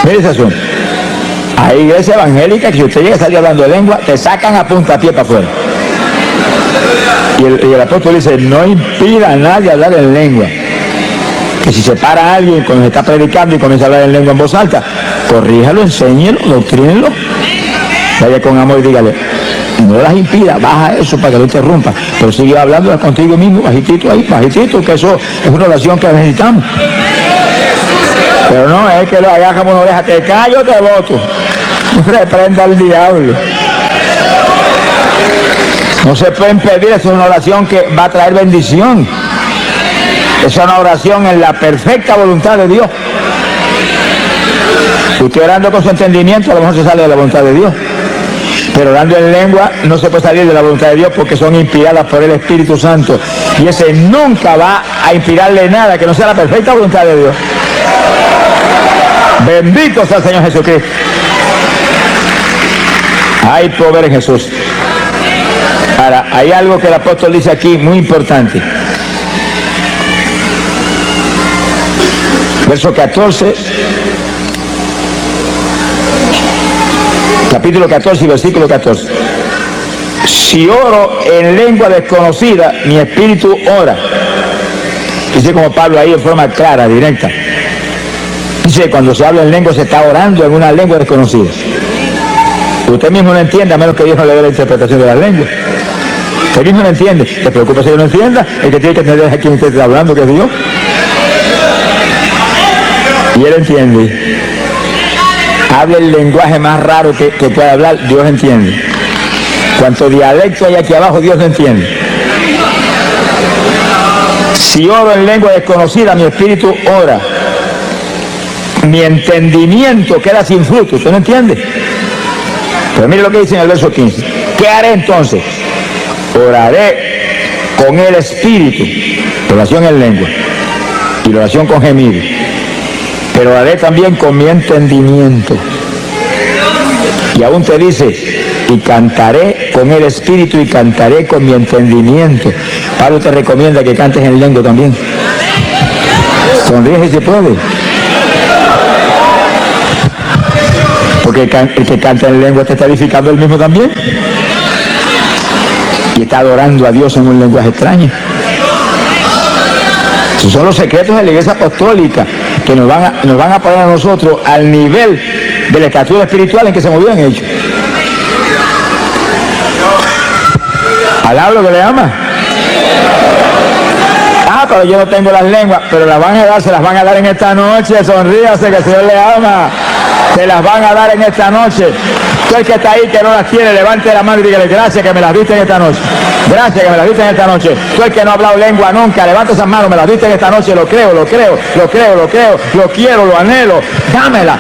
Mire ese asunto. Hay iglesia evangélica que si usted llega a salir hablando de lengua, te sacan a puntapié para afuera. Y el apóstol dice, no impida a nadie hablar en lengua. Que si se para alguien cuando se está predicando y comienza a hablar en lengua en voz alta, corríjalo, enséñelo, doctrínelo. Vaya con amor y dígale, no las impida, baja eso para que no interrumpa, pero sigue hablando contigo mismo, bajitito ahí, bajitito, que eso es una oración que necesitamos. Pero no es que lo hagas como una oreja, te callo, te voto. Reprenda al diablo. No se puede impedir, es una oración que va a traer bendición. Es una oración en la perfecta voluntad de Dios. Usted orando con su entendimiento, a lo mejor se sale de la voluntad de Dios. Pero orando en lengua no se puede salir de la voluntad de Dios porque son inspiradas por el Espíritu Santo. Y ese nunca va a inspirarle nada que no sea la perfecta voluntad de Dios. Bendito sea el Señor Jesucristo. Hay poder en Jesús. Ahora, hay algo que el apóstol dice aquí muy importante. Verso 14, capítulo 14 y versículo 14. Si oro en lengua desconocida, mi espíritu ora. Dice como Pablo ahí en forma clara, directa. Dice, cuando se habla en lengua se está orando en una lengua desconocida. Usted mismo no entiende, a menos que Dios no le dé la interpretación de la lengua. Usted mismo no entiende. ¿Te preocupa si yo no entienda? El que tiene que entender es a quien usted está hablando, que es Dios. Y él entiende. Hable el lenguaje más raro que pueda hablar, Dios entiende. Cuanto dialecto hay aquí abajo, Dios no entiende. Si oro en lengua desconocida, mi espíritu ora. Mi entendimiento queda sin fruto. ¿Usted no entiende? Pero mire lo que dice en el verso 15. ¿Qué haré entonces? Oraré con el espíritu. Oración en lengua. Y oración con gemido. Pero haré también con mi entendimiento. Y aún te dice, y cantaré con el espíritu y cantaré con mi entendimiento. Pablo te recomienda que cantes en lengua también. Sonríe si puede. Porque el que canta en lengua te está edificando él mismo también. Y está adorando a Dios en un lenguaje extraño. Esos son los secretos de la iglesia apostólica que nos van a poner a nosotros al nivel de la estatura espiritual en que se movían ellos. ¿Alaba lo que le ama? Ah, pero yo no tengo las lenguas, pero las van a dar, se las van a dar en esta noche. Sonríase que el Señor le ama. Se las van a dar en esta noche. Tú el que está ahí que no las tiene, levante la mano y dígale, gracias que me las diste en esta noche. Gracias que me las diste en esta noche. Tú el que no ha hablado lengua nunca, levanta esas manos, me las diste en esta noche, lo creo, lo quiero, lo anhelo. Dámela.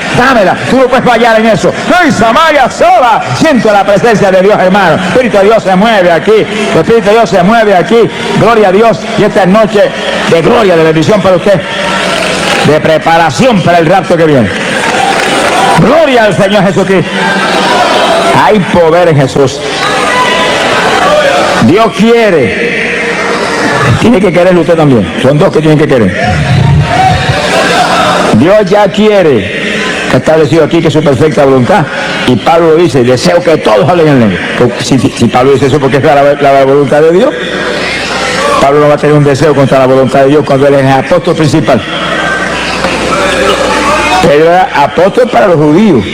Tú no puedes fallar en eso. ¡Ay, Samaria sola! Siento la presencia de Dios, hermano. El Espíritu de Dios se mueve aquí. El Espíritu de Dios se mueve aquí. Gloria a Dios. Y esta es noche de gloria, de bendición para usted. De preparación para el rapto que viene. Gloria al Señor Jesucristo. Hay poder en Jesús. Dios quiere. Tiene que quererlo usted también. Son dos que tienen que querer. Dios ya quiere. Está establecido aquí que es su perfecta voluntad. Y Pablo dice, deseo que todos hablen en lengua. Si Pablo dice eso porque es la voluntad de Dios, Pablo no va a tener un deseo contra la voluntad de Dios cuando él es el apóstol principal. Pedro era apóstol para los judíos,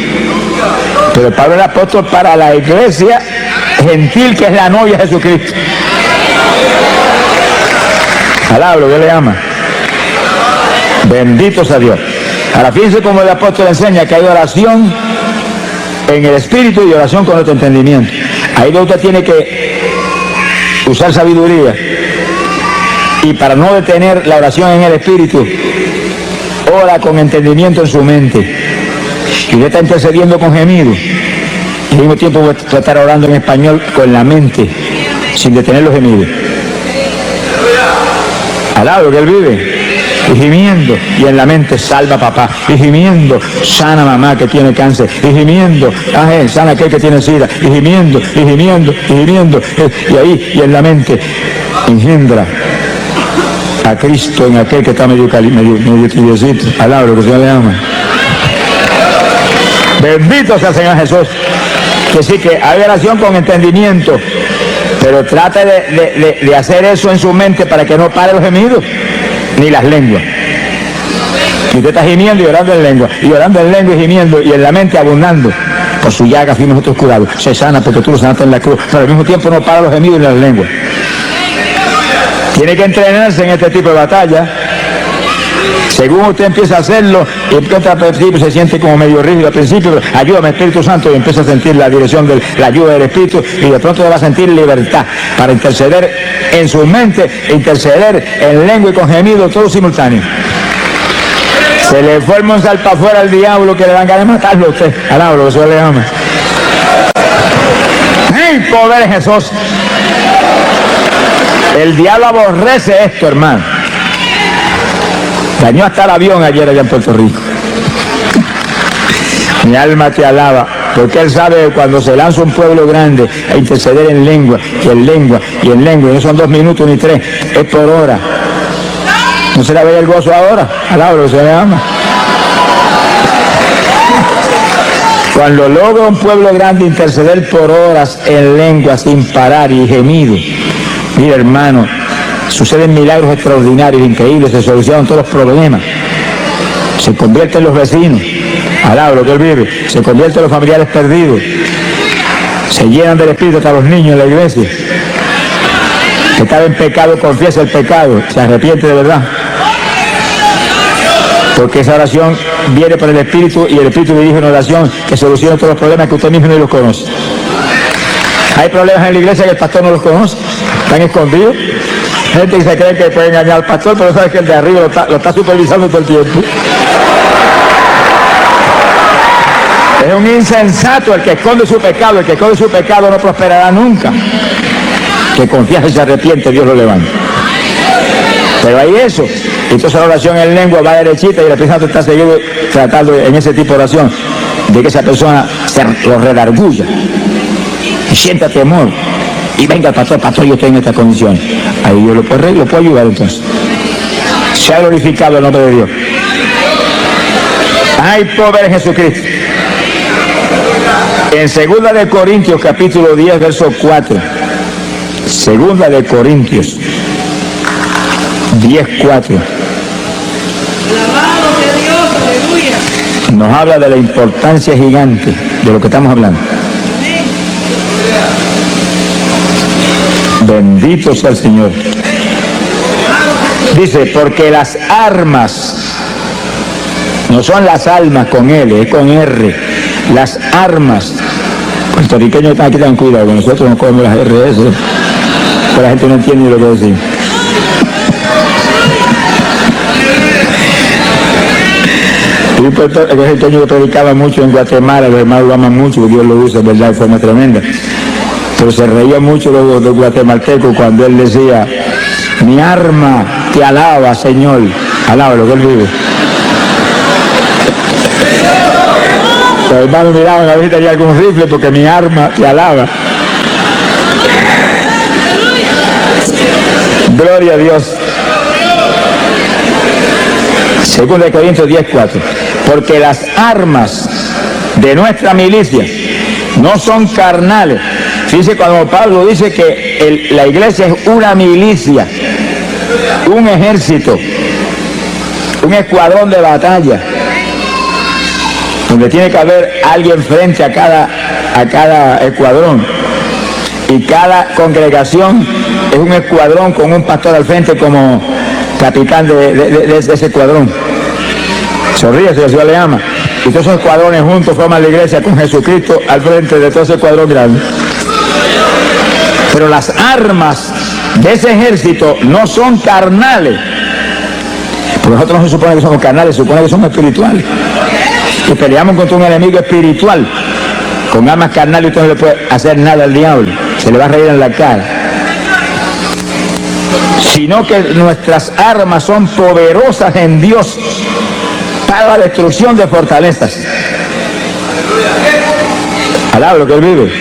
pero Pablo era apóstol para la iglesia gentil que es la novia de Jesucristo. Alaba lo que le ama. Bendito sea Dios. Ahora fíjense cómo el apóstol enseña que hay oración en el espíritu y oración con nuestro entendimiento. Ahí donde usted tiene que usar sabiduría y para no detener la oración en el espíritu, ora con entendimiento en su mente. Y usted está intercediendo con gemidos. Y al mismo tiempo voy a estar orando en español con la mente, sin detener los gemidos. Al lado que él vive. Y gimiendo, y en la mente salva papá, y gimiendo, sana mamá que tiene cáncer, y gimiendo, sana aquel que tiene sida, y gimiendo, y gimiendo, y gimiendo, y ahí, y en la mente, engendra a Cristo en aquel que está medio tibiecito, alabro lo que el Señor le ama. Bendito sea el Señor Jesús. Que sí, que hay oración con entendimiento, pero trate de hacer eso en su mente para que no pare los gemidos ni las lenguas. Y usted está gimiendo y orando en lengua, y orando en lengua y gimiendo, y en la mente abundando. Por su llaga fuimos nosotros curados. Se sana porque tú lo sanaste en la cruz, pero al mismo tiempo no para los gemidos ni las lenguas. Tiene que entrenarse en este tipo de batalla. Según usted empieza a hacerlo, y empieza al principio se siente como medio rígido al principio, pero ayúdame Espíritu Santo, y empieza a sentir la dirección de la ayuda del Espíritu, y de pronto va a sentir libertad para interceder en su mente, interceder en lengua y con gemido, todo simultáneo. Se le forma un salpa afuera al diablo que le dan ganas de matarlo a usted. Alabro, eso le ama. ¡Ay, poder Jesús! El diablo aborrece esto, hermano. Dañó hasta el avión ayer allá en Puerto Rico. Mi alma te alaba, porque él sabe que cuando se lanza un pueblo grande a interceder en lengua, y en lengua, y en lengua, y no son 2 minutos ni 3, es por hora. ¿No se le ve el gozo ahora? Alabro, se le ama. Cuando logra un pueblo grande interceder por horas en lengua sin parar y gemido, mira hermano, suceden milagros extraordinarios, increíbles, se solucionan todos los problemas, se convierten los vecinos, alabro que él vive, se convierten los familiares perdidos, se llenan del Espíritu hasta los niños en la iglesia. Que estaba en pecado, confiesa el pecado, se arrepiente de verdad. Porque esa oración viene por el Espíritu, y el Espíritu dirige una oración que soluciona todos los problemas que usted mismo no los conoce. Hay problemas en la iglesia que el pastor no los conoce, están escondidos. Gente que se cree que puede engañar al pastor, pero sabe que el de arriba lo está supervisando todo el tiempo. Es un insensato el que esconde su pecado. El que esconde su pecado no prosperará nunca. Que confiesa y se arrepiente, Dios lo levanta. Pero hay eso. Entonces la oración en lengua va derechita, y el Espíritu Santo está seguido tratando en ese tipo de oración de que esa persona se lo redarguya y sienta temor. Y venga el pastor, yo estoy en esta condición. Ahí yo lo puedo ayudar entonces. Se ha glorificado el nombre de Dios. Hay poder en Jesucristo. En 2 de Corintios capítulo 10 verso 4. 2 de Corintios 10:4. Nos habla de la importancia gigante de lo que estamos hablando. Bendito sea el Señor. Dice, porque las armas, no son las almas con L, es con R. Las armas. Puertorriqueños están aquí, ten cuidado, que nosotros no cogemos las RS, pero la gente no entiende lo que decimos. Y un puertorriqueño que predicaba mucho en Guatemala, los hermanos lo aman mucho, porque Dios lo usa, ¿verdad?, de forma tremenda. Pero se reía mucho los guatemaltecos cuando él decía, mi arma te alaba, Señor. Alaba lo que él vive. Los hermanos miraban a ver si tenía algún rifle, porque mi arma te alaba. Gloria a Dios. 2 de Corintios 10:4. Porque las armas de nuestra milicia no son carnales. Fíjese cuando Pablo dice que la iglesia es una milicia, un ejército, un escuadrón de batalla, donde tiene que haber alguien frente a cada escuadrón, y cada congregación es un escuadrón con un pastor al frente como capitán de ese escuadrón. Sonríe si el Señor le ama. Y todos esos escuadrones juntos forman la iglesia con Jesucristo al frente de todo ese escuadrón grande. Pero las armas de ese ejército no son carnales, Porque nosotros no se supone que somos carnales, se supone que somos espirituales. Y peleamos contra un enemigo espiritual. Con armas carnales usted no le puede hacer nada al diablo. Se le va a reír en la cara. Sino que nuestras armas son poderosas en Dios para la destrucción de fortalezas. Alaba lo que él vive.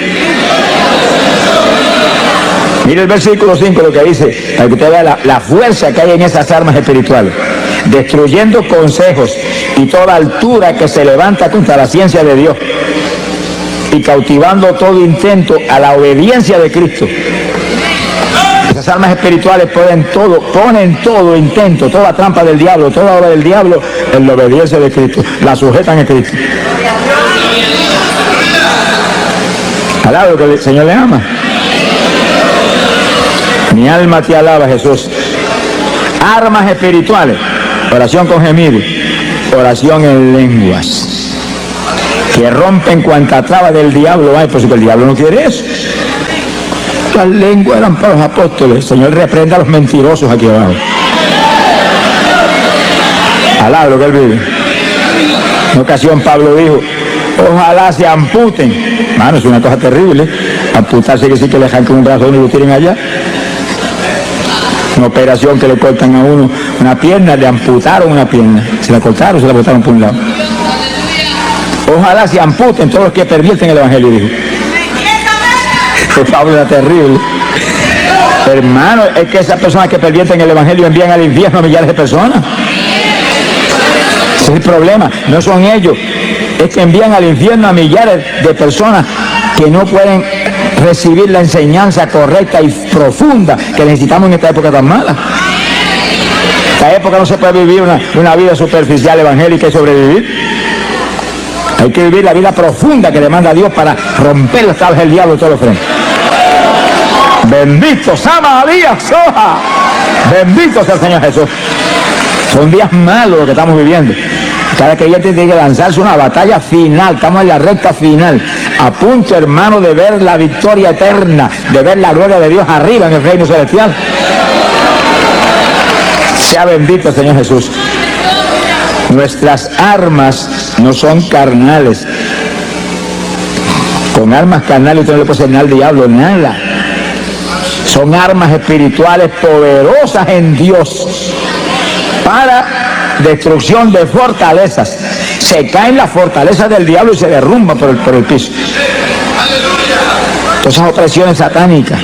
Mire el versículo 5 lo que dice, para que usted vea la fuerza que hay en esas armas espirituales. Destruyendo consejos y toda altura que se levanta contra la ciencia de Dios, y cautivando todo intento a la obediencia de Cristo. Esas armas espirituales ponen todo intento, toda trampa del diablo, toda obra del diablo en la obediencia de Cristo. La sujetan a Cristo. Alaba lo que el Señor le ama. Mi alma te alaba, Jesús. Armas espirituales. Oración con gemido. Oración en lenguas. Que rompen cuanta traba del diablo hay, pues que el diablo no quiere eso. Las lenguas eran para los apóstoles. El Señor reprenda a los mentirosos aquí abajo. Alaba lo que él vive. En una ocasión Pablo dijo, ojalá se amputen. Mano, es una cosa terrible. Amputarse que sí que le arrancan un brazo y lo tiren allá. Una operación que le cortan a uno una pierna, le amputaron una pierna. Se la cortaron, se la botaron por un lado. Ojalá se amputen todos los que pervierten el evangelio, dijo. Pablo era terrible. Hermano, es que esas personas que pervierten el evangelio envían al infierno a millares de personas. Ese es el problema. No son ellos. Es que envían al infierno a millares de personas que no pueden recibir la enseñanza correcta y profunda que necesitamos en esta época tan mala. Esta época no se puede vivir una vida superficial evangélica y sobrevivir. Hay que vivir la vida profunda que demanda Dios para romper las tablas del diablo de todos los frentes. Bendito Sama Díaz Soja. Bendito sea el Señor Jesús. Son días malos los que estamos viviendo. Cada creyente tiene que lanzarse una batalla final. Estamos en la recta final. A punto, hermano, de ver la victoria eterna, de ver la gloria de Dios arriba en el reino celestial. Sea bendito el Señor Jesús. Nuestras armas no son carnales. Con armas carnales usted no le puede hacer nada al diablo, nada. Son armas espirituales poderosas en Dios para destrucción de fortalezas. Se caen las fortalezas del diablo y se derrumban por el piso. Todas esas opresiones satánicas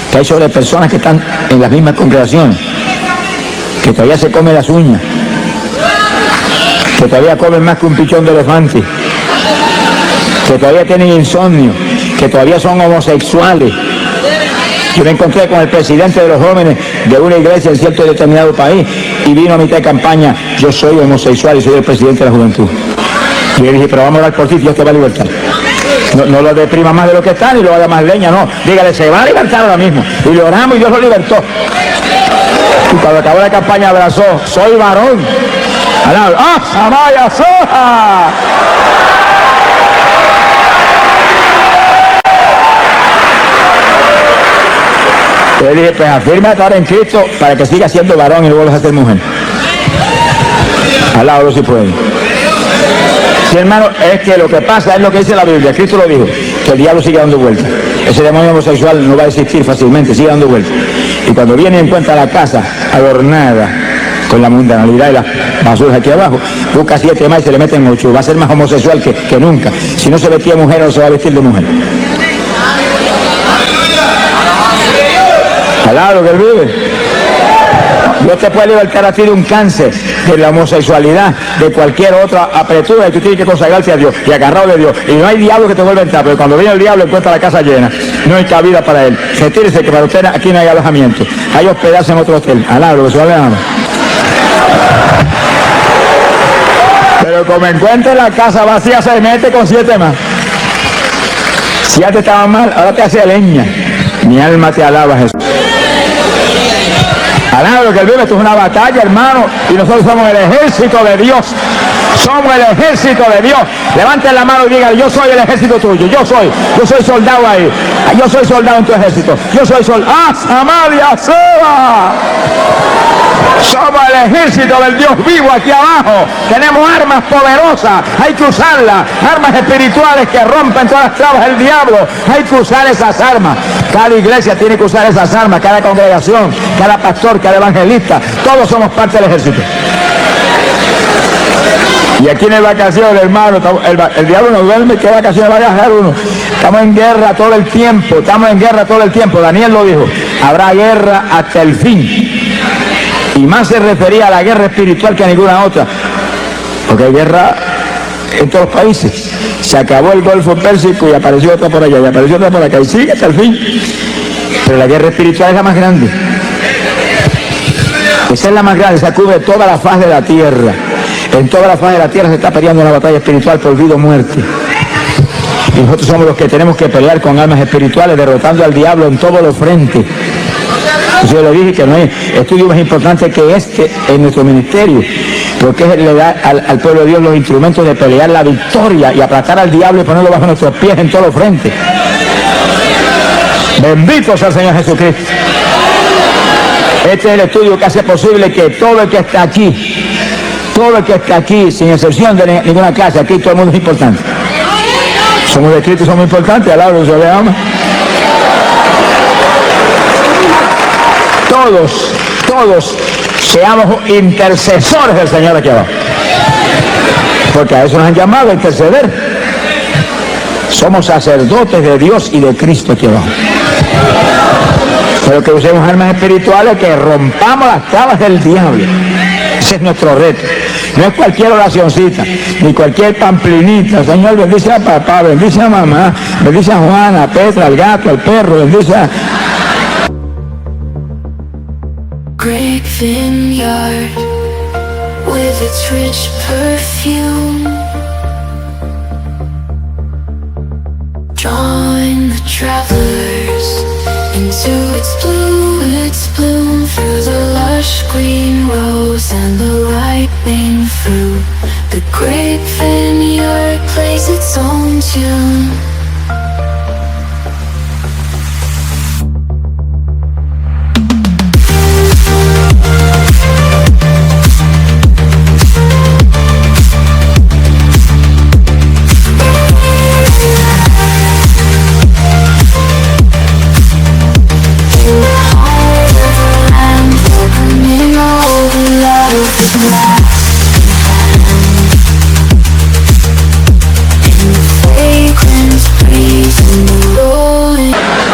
que hay sobre personas que están en las mismas congregaciones, que todavía se comen las uñas, que todavía comen más que un pichón de elefante, que todavía tienen insomnio, que todavía son homosexuales. Yo me encontré con el presidente de los jóvenes de una iglesia en cierto determinado país y vino a mitad de campaña, yo soy homosexual y soy el presidente de la juventud. Y le dije, pero vamos a orar por ti, Dios te va a libertar. No lo deprima más de lo que está ni lo haga más leña, no. Dígale, se va a libertar ahora mismo. Y le oramos y Dios lo libertó. Y cuando acabó la campaña abrazó, soy varón. ¡Ah, Samaya Soja! Le dije, pues afírmate ahora en Cristo para que siga siendo varón y no vuelvas a ser mujer. Alábalo si puede. Sí, hermano, es que lo que pasa es lo que dice la Biblia. Cristo lo dijo, que el diablo sigue dando vueltas. Ese demonio homosexual no va a existir fácilmente, sigue dando vueltas. Y cuando viene y encuentra la casa adornada con la mundanalidad y las basuras aquí abajo, busca 7 más y se le meten 8. Va a ser más homosexual que nunca. Si no se vestía de mujer, no se va a vestir de mujer. Claro que él vive. Dios te puede libertar a ti de un cáncer, de la homosexualidad, de cualquier otra apretura, y tú tienes que consagrarte a Dios y agarrado de Dios. Y no hay diablo que te vuelva a entrar, pero cuando viene el diablo encuentra la casa llena. No hay cabida para él. Retírese que para usted aquí no hay alojamiento. Hay hospedarse en otro hotel. Alabro, que se vale nada. Pero como encuentre la casa vacía, se mete con 7 más. Si ya te estaba mal, ahora te hace leña. Mi alma te alaba, Jesús. Alaba lo que él vive, esto es una batalla, hermano, y nosotros somos el ejército de Dios. Somos el ejército de Dios. Levanten la mano y digan, yo soy el ejército tuyo, yo soy soldado ahí. Yo soy soldado en tu ejército. Yo soy soldado. ¡Ah, Samaria, Seba! Somos el ejército del Dios vivo aquí abajo. Tenemos armas poderosas, hay que usarlas. Armas espirituales que rompen todas las trabas del diablo. Hay que usar esas armas. Cada iglesia tiene que usar esas armas, cada congregación, cada pastor, cada evangelista. Todos somos parte del ejército. Y aquí en el vacaciones, hermano, el diablo no duerme. ¿Qué vacaciones va a dejar uno? Estamos en guerra todo el tiempo, Daniel lo dijo, habrá guerra hasta el fin. Y más se refería a la guerra espiritual que a ninguna otra, porque hay guerra en todos los países. Se acabó el Golfo Pérsico y apareció otra por allá, y apareció otra por acá, y sigue hasta el fin. Pero la guerra espiritual es la más grande. Esa es la más grande, esa cubre toda la faz de la tierra. En toda la faz de la tierra se está peleando una batalla espiritual por vida o muerte. Y nosotros somos los que tenemos que pelear con armas espirituales, derrotando al diablo en todos los frentes. Yo le dije que no hay estudio más importante que este en nuestro ministerio, porque le da al pueblo de Dios los instrumentos de pelear la victoria y aplastar al diablo y ponerlo bajo nuestros pies en todos los frentes. Bendito sea el Señor Jesucristo. Este es el estudio que hace posible que todo el que está aquí, sin excepción de ninguna clase, aquí todo el mundo es importante. Somos de Cristo, somos importantes, al lado de Dios le ama. Todos seamos intercesores del Señor aquí abajo. Porque a eso nos han llamado a interceder. Somos sacerdotes de Dios y de Cristo aquí abajo. Pero que usemos armas espirituales, que rompamos las trabas del diablo. Ese es nuestro reto. No es cualquier oracioncita, ni cualquier pamplinita. Señor, bendice a papá, bendice a mamá, bendice a Juana, a Petra, al gato, al perro, bendice a... Great vineyard with its rich perfume, drawing the travelers into its bloom, through the lush green rose and the ripening fruit. The great vineyard plays its own tune.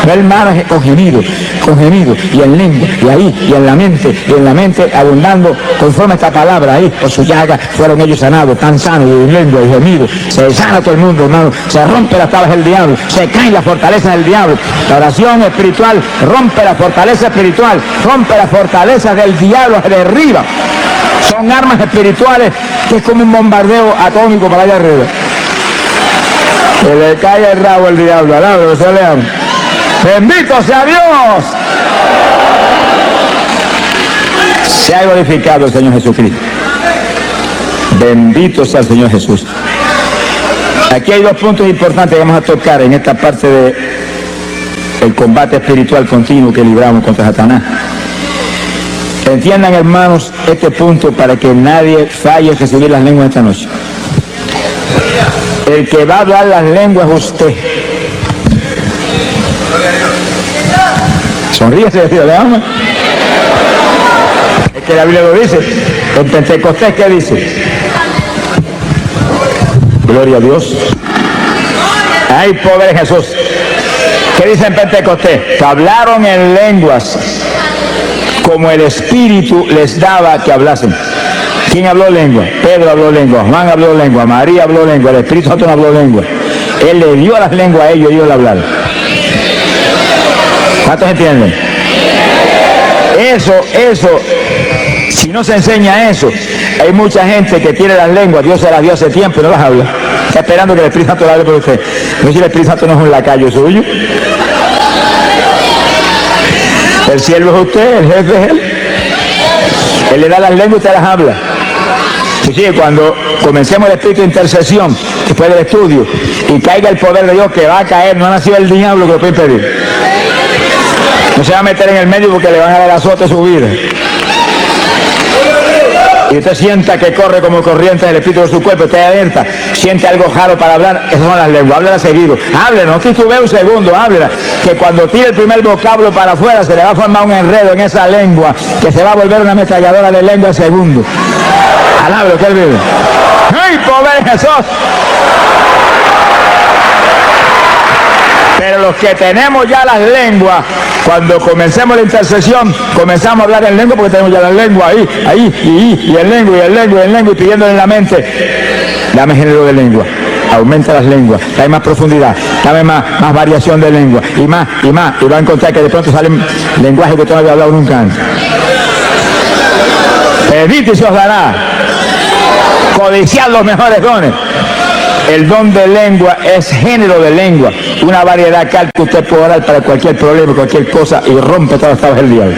Ver mares con gemido, y en lengua, y ahí, y en la mente abundando conforme esta palabra ahí, por su llaga fueron ellos sanados, tan sanos, y en lengua, y gemido, se sana todo el mundo, hermano, se rompe las tablas del diablo, se caen las fortalezas del diablo. La oración espiritual rompe la fortaleza espiritual, rompe las fortalezas del diablo, se derriba. Son armas espirituales que es como un bombardeo atómico para allá arriba. Se le cae el rabo al diablo, alabro, se le ama. ¡Bendito sea Dios! Se ha glorificado el Señor Jesucristo. Bendito sea el Señor Jesús. Aquí hay dos puntos importantes que vamos a tocar en esta parte del combate espiritual continuo que libramos contra Satanás. Entiendan, hermanos, este punto para que nadie falle en recibir las lenguas esta noche. El que va a hablar las lenguas es usted. Sonríese, Dios le ama. Es que la Biblia lo dice. En Pentecostés, ¿qué dice? Gloria a Dios. Hay poder en Jesús. ¿Qué dice en Pentecostés? Que hablaron en lenguas como el Espíritu les daba que hablasen. ¿Quién habló lengua? Pedro habló lengua, Juan habló lengua, María habló lengua, el Espíritu Santo no habló lengua. Él le dio las lenguas a ellos y ellos le hablaron. ¿Cuántos entienden? Eso, si no se enseña eso, hay mucha gente que tiene las lenguas, Dios se las dio hace tiempo y no las habla. Está esperando que el Espíritu Santo le hable por usted. No sé si el Espíritu Santo no es un lacayo suyo. El siervo es usted, el jefe es él. Él le da las lenguas y usted las habla. Sí, cuando comencemos el espíritu de intercesión, después del estudio, y caiga el poder de Dios que va a caer, no ha nacido el diablo que lo puede impedir. No se va a meter en el medio porque le van a dar azote a su vida. y usted sienta que corre como corriente del espíritu de su cuerpo, usted alerta, siente algo raro para hablar, esas son las lenguas, háblela seguido, háblela, no titubee un segundo, háblela, que cuando tire el primer vocablo para afuera se le va a formar un enredo en esa lengua, que se va a volver una ametralladora de lengua al segundo. Alábelo que él vive. ¡Ay, pobre Jesús! Pero los que tenemos ya las lenguas, cuando comencemos la intercesión, comenzamos a hablar en lengua porque tenemos ya las lenguas y en lengua, y pidiéndole en la mente, dame género de lengua, aumenta las lenguas, dame más profundidad, dame más variación de lengua, y más, y va a encontrar que de pronto salen lenguajes que tú no habías hablado nunca antes. Pedid y se os dará, codiciad los mejores dones. El don de lengua es género de lengua, una variedad tal que usted puede orar para cualquier problema, cualquier cosa, y rompe todas las tablas del diablo.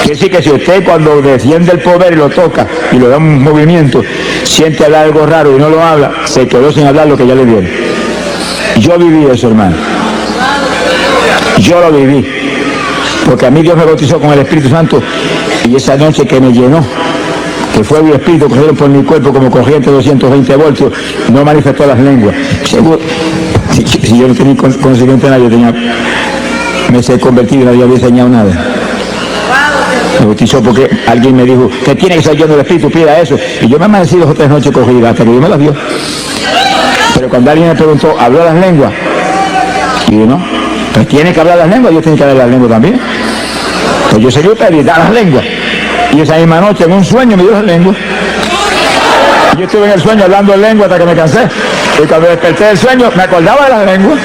Quiere decir que si usted cuando defiende el poder y lo toca y le da un movimiento, siente hablar algo raro y no lo habla, se quedó sin hablar lo que ya le dieron. Yo viví eso, hermano. Yo lo viví. Porque a mí Dios me bautizó con el Espíritu Santo y esa noche que me llenó, que fuego y espíritu cogieron por mi cuerpo como corriente de 220 voltios, no manifestó las lenguas. Seguro, si yo no tenía conocimiento de nada, me sé convertido y nadie había enseñado nada. Me bautizó porque alguien me dijo que tiene que ser lleno del espíritu, pida eso. Y yo me amanecí 2 o 3 noches corridas hasta que Dios me las dio. Pero cuando alguien me preguntó, ¿habló las lenguas? Y yo no, pues tiene que hablar las lenguas, yo tengo que hablar las lenguas también. Pues yo seguí pedí, da las lenguas. Y esa misma noche en un sueño me dio las lenguas. Yo estuve en el sueño hablando en lengua hasta que me cansé. Y cuando desperté del sueño me acordaba de las lenguas.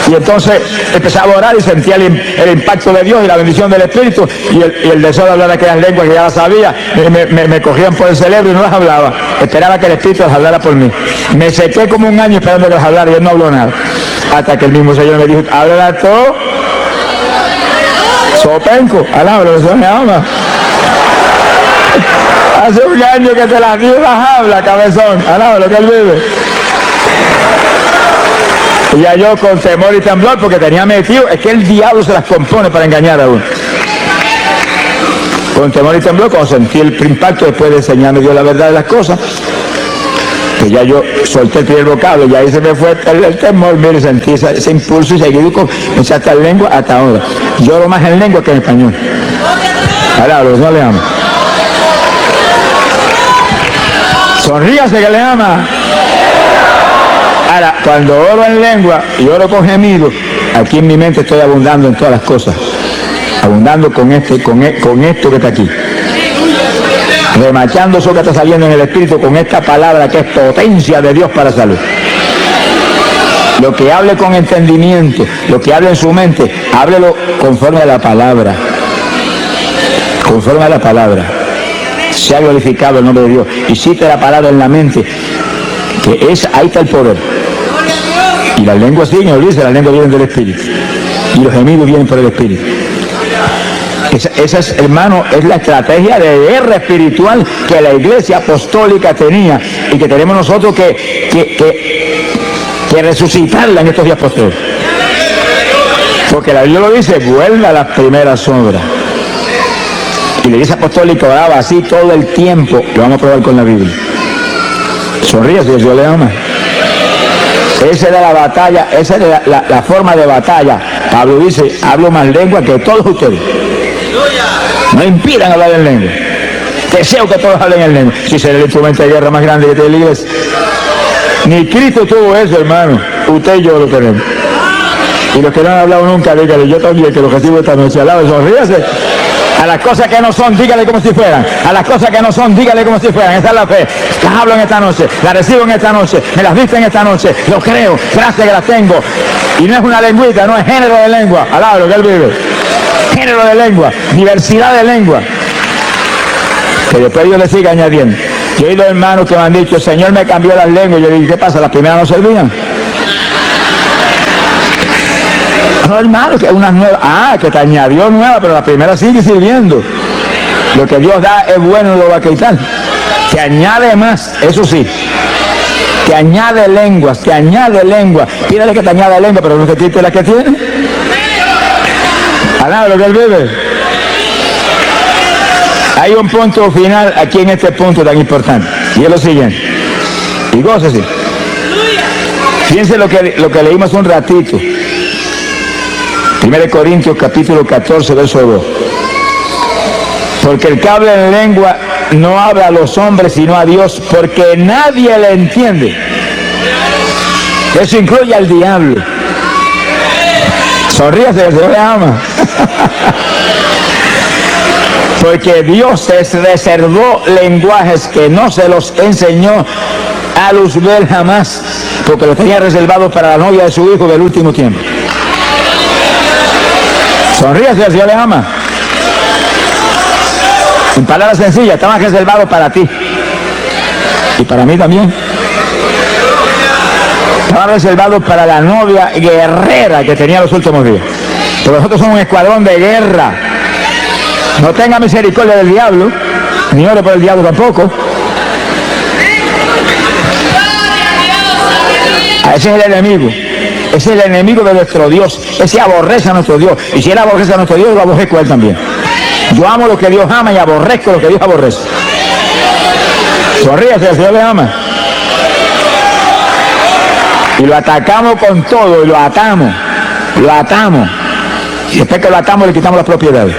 Y entonces empezaba a orar y sentía el impacto de Dios y la bendición del Espíritu. Y el deseo de hablar aquellas lenguas que ya las sabía, me cogían por el cerebro y no las hablaba. Esperaba que el Espíritu las hablara por mí. Me sequé como un año esperando que las hablara y él no habló nada. Hasta que el mismo Señor me dijo, háblala todo. Sopenco, alábalo, eso me ama. Hace un año que te las dio, las habla, cabezón, alábalo, que él vive. Y ya yo con temor y temblor, porque tenía metido, es que el diablo se las compone para engañar a uno. Con temor y temblor, cuando sentí el impacto, después de enseñarme Dios la verdad de las cosas, que ya yo solté el primer vocablo, y ahí se me fue el temor, mire, sentí ese impulso y seguí comencé hasta en lengua hasta ahora. Lloro más en lengua que en español. Alábalo, no le amo. Sonríase que le ama. Ahora, cuando oro en lengua y oro con gemido, aquí en mi mente estoy abundando en todas las cosas. Abundando con esto que está aquí. Remachando eso que está saliendo en el Espíritu con esta palabra que es potencia de Dios para salud. Lo que hable con entendimiento, lo que hable en su mente, háblelo conforme a la palabra. Conforme a la palabra. Se ha glorificado el nombre de Dios. Y cite la palabra en la mente, que ahí está el poder. Y las lenguas siguen, olvídese, las lenguas vienen del Espíritu. Y los gemidos vienen por el Espíritu. Esa es, hermano, es la estrategia de guerra espiritual que la Iglesia Apostólica tenía y que tenemos nosotros que resucitarla en estos días posteriores. Porque la Biblia lo dice, vuelve a las primeras obras. Y la Iglesia Apostólica oraba así todo el tiempo. Lo vamos a probar con la Biblia. Sonríe si Dios le ama. Esa era la batalla, esa era la forma de batalla. Pablo dice, hablo más lengua que todos ustedes. No impidan hablar en lengua. Deseo que todos hablen en lengua. Si será el instrumento de guerra más grande que tiene la Iglesia. Ni Cristo tuvo eso, hermano. Usted y yo lo tenemos. Y los que no han hablado nunca, dígale, yo también, que lo recibo esta noche. Al lado, sonríase. A las cosas que no son, dígale como si fueran. A las cosas que no son, dígale como si fueran. Esa es la fe. Las hablo en esta noche, las recibo en esta noche, me las visto en esta noche. Lo creo, gracias que las tengo. Y no es una lengüita, no es género de lengua. Alábalo que él vive. Género de lengua, diversidad de lengua. Que después Dios le sigue añadiendo. Yo he oído hermanos que me han dicho, el Señor me cambió las lenguas. Yo digo, ¿qué pasa? ¿Las primeras no servían? No, hermano, que unas nuevas. Que te añadió nueva, pero la primera sigue sirviendo. Lo que Dios da es bueno y lo va a quitar. Te añade más, eso sí. Te añade lenguas, te añade lengua. Pídale que te añada lengua, pero no te quite la que tiene. Alá, lo que él vive. Hay un punto final aquí en este punto tan importante, y es lo siguiente, y gócese. Fíjense lo que leímos un ratito, 1 Corintios capítulo 14, verso 2. Porque el que habla en lengua no habla a los hombres sino a Dios, porque nadie le entiende. Eso incluye al diablo. Sonríase, el Señor le ama. Porque Dios les reservó lenguajes que no se los enseñó a Luzbel jamás, porque los tenía reservados para la novia de su hijo del último tiempo. Sonríase, el Señor le ama. En palabras sencillas, estaban reservados para ti y para mí también. Estaban reservados para la novia guerrera que tenía los últimos días. Pero nosotros somos un escuadrón de guerra. No tenga misericordia del diablo, ni ore por el diablo tampoco. Ese es el enemigo. Ese es el enemigo de nuestro Dios. Ese aborrece a nuestro Dios. Y si él aborrece a nuestro Dios, lo aborrezco a él también. Yo amo lo que Dios ama y aborrezco lo que Dios aborrece. Sonríase, el Señor le ama. Y lo atacamos con todo, y lo atamos. Y después que lo atamos, le quitamos las propiedades.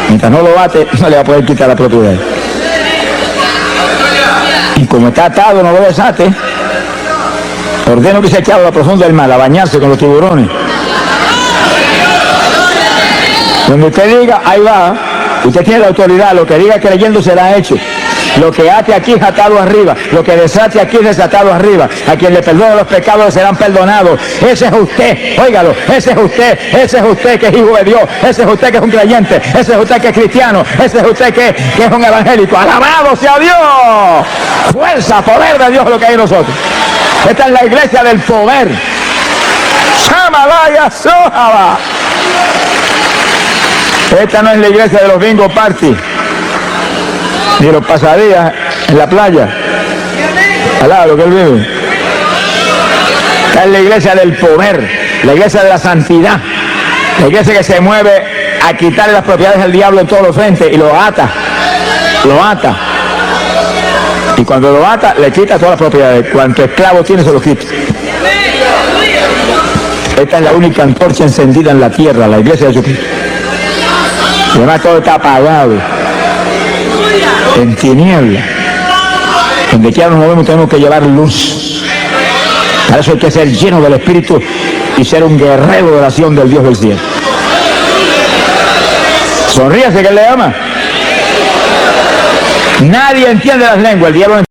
Mientras no lo ate, no le va a poder quitar la propiedad. Y como está atado, no lo desate. Ordeno que se eche a la profunda del mar, a bañarse con los tiburones. Donde usted diga, ahí va. Usted tiene la autoridad, lo que diga creyendo será hecho. Lo que ate aquí es atado arriba, lo que desate aquí es desatado arriba. A quien le perdone los pecados le serán perdonados. Ese es usted, óigalo, ese es usted que es hijo de Dios, ese es usted que es un creyente, ese es usted que es cristiano, ese es usted que es un evangélico. ¡Alabado sea Dios! Fuerza, poder de Dios lo que hay en nosotros. Esta es la iglesia del poder. ¡Shamalaya Sohaba! Esta no es la iglesia de los bingo party, ni los pasadías en la playa, al lado de lo que él vive. Esta es la iglesia del poder, la iglesia de la santidad, la iglesia que se mueve a quitarle las propiedades al diablo en todos los frentes y lo ata. Y cuando lo ata, le quita todas las propiedades. Cuanto esclavo tiene, se lo quita. Esta es la única antorcha encendida en la tierra, la iglesia de Jesucristo. Y además todo está apagado, en tinieblas. Donde quiera nos movemos tenemos que llevar luz. Para eso hay que ser lleno del Espíritu y ser un guerrero de oración del Dios del cielo. Sonríase que él le ama. Nadie entiende las lenguas, el diablo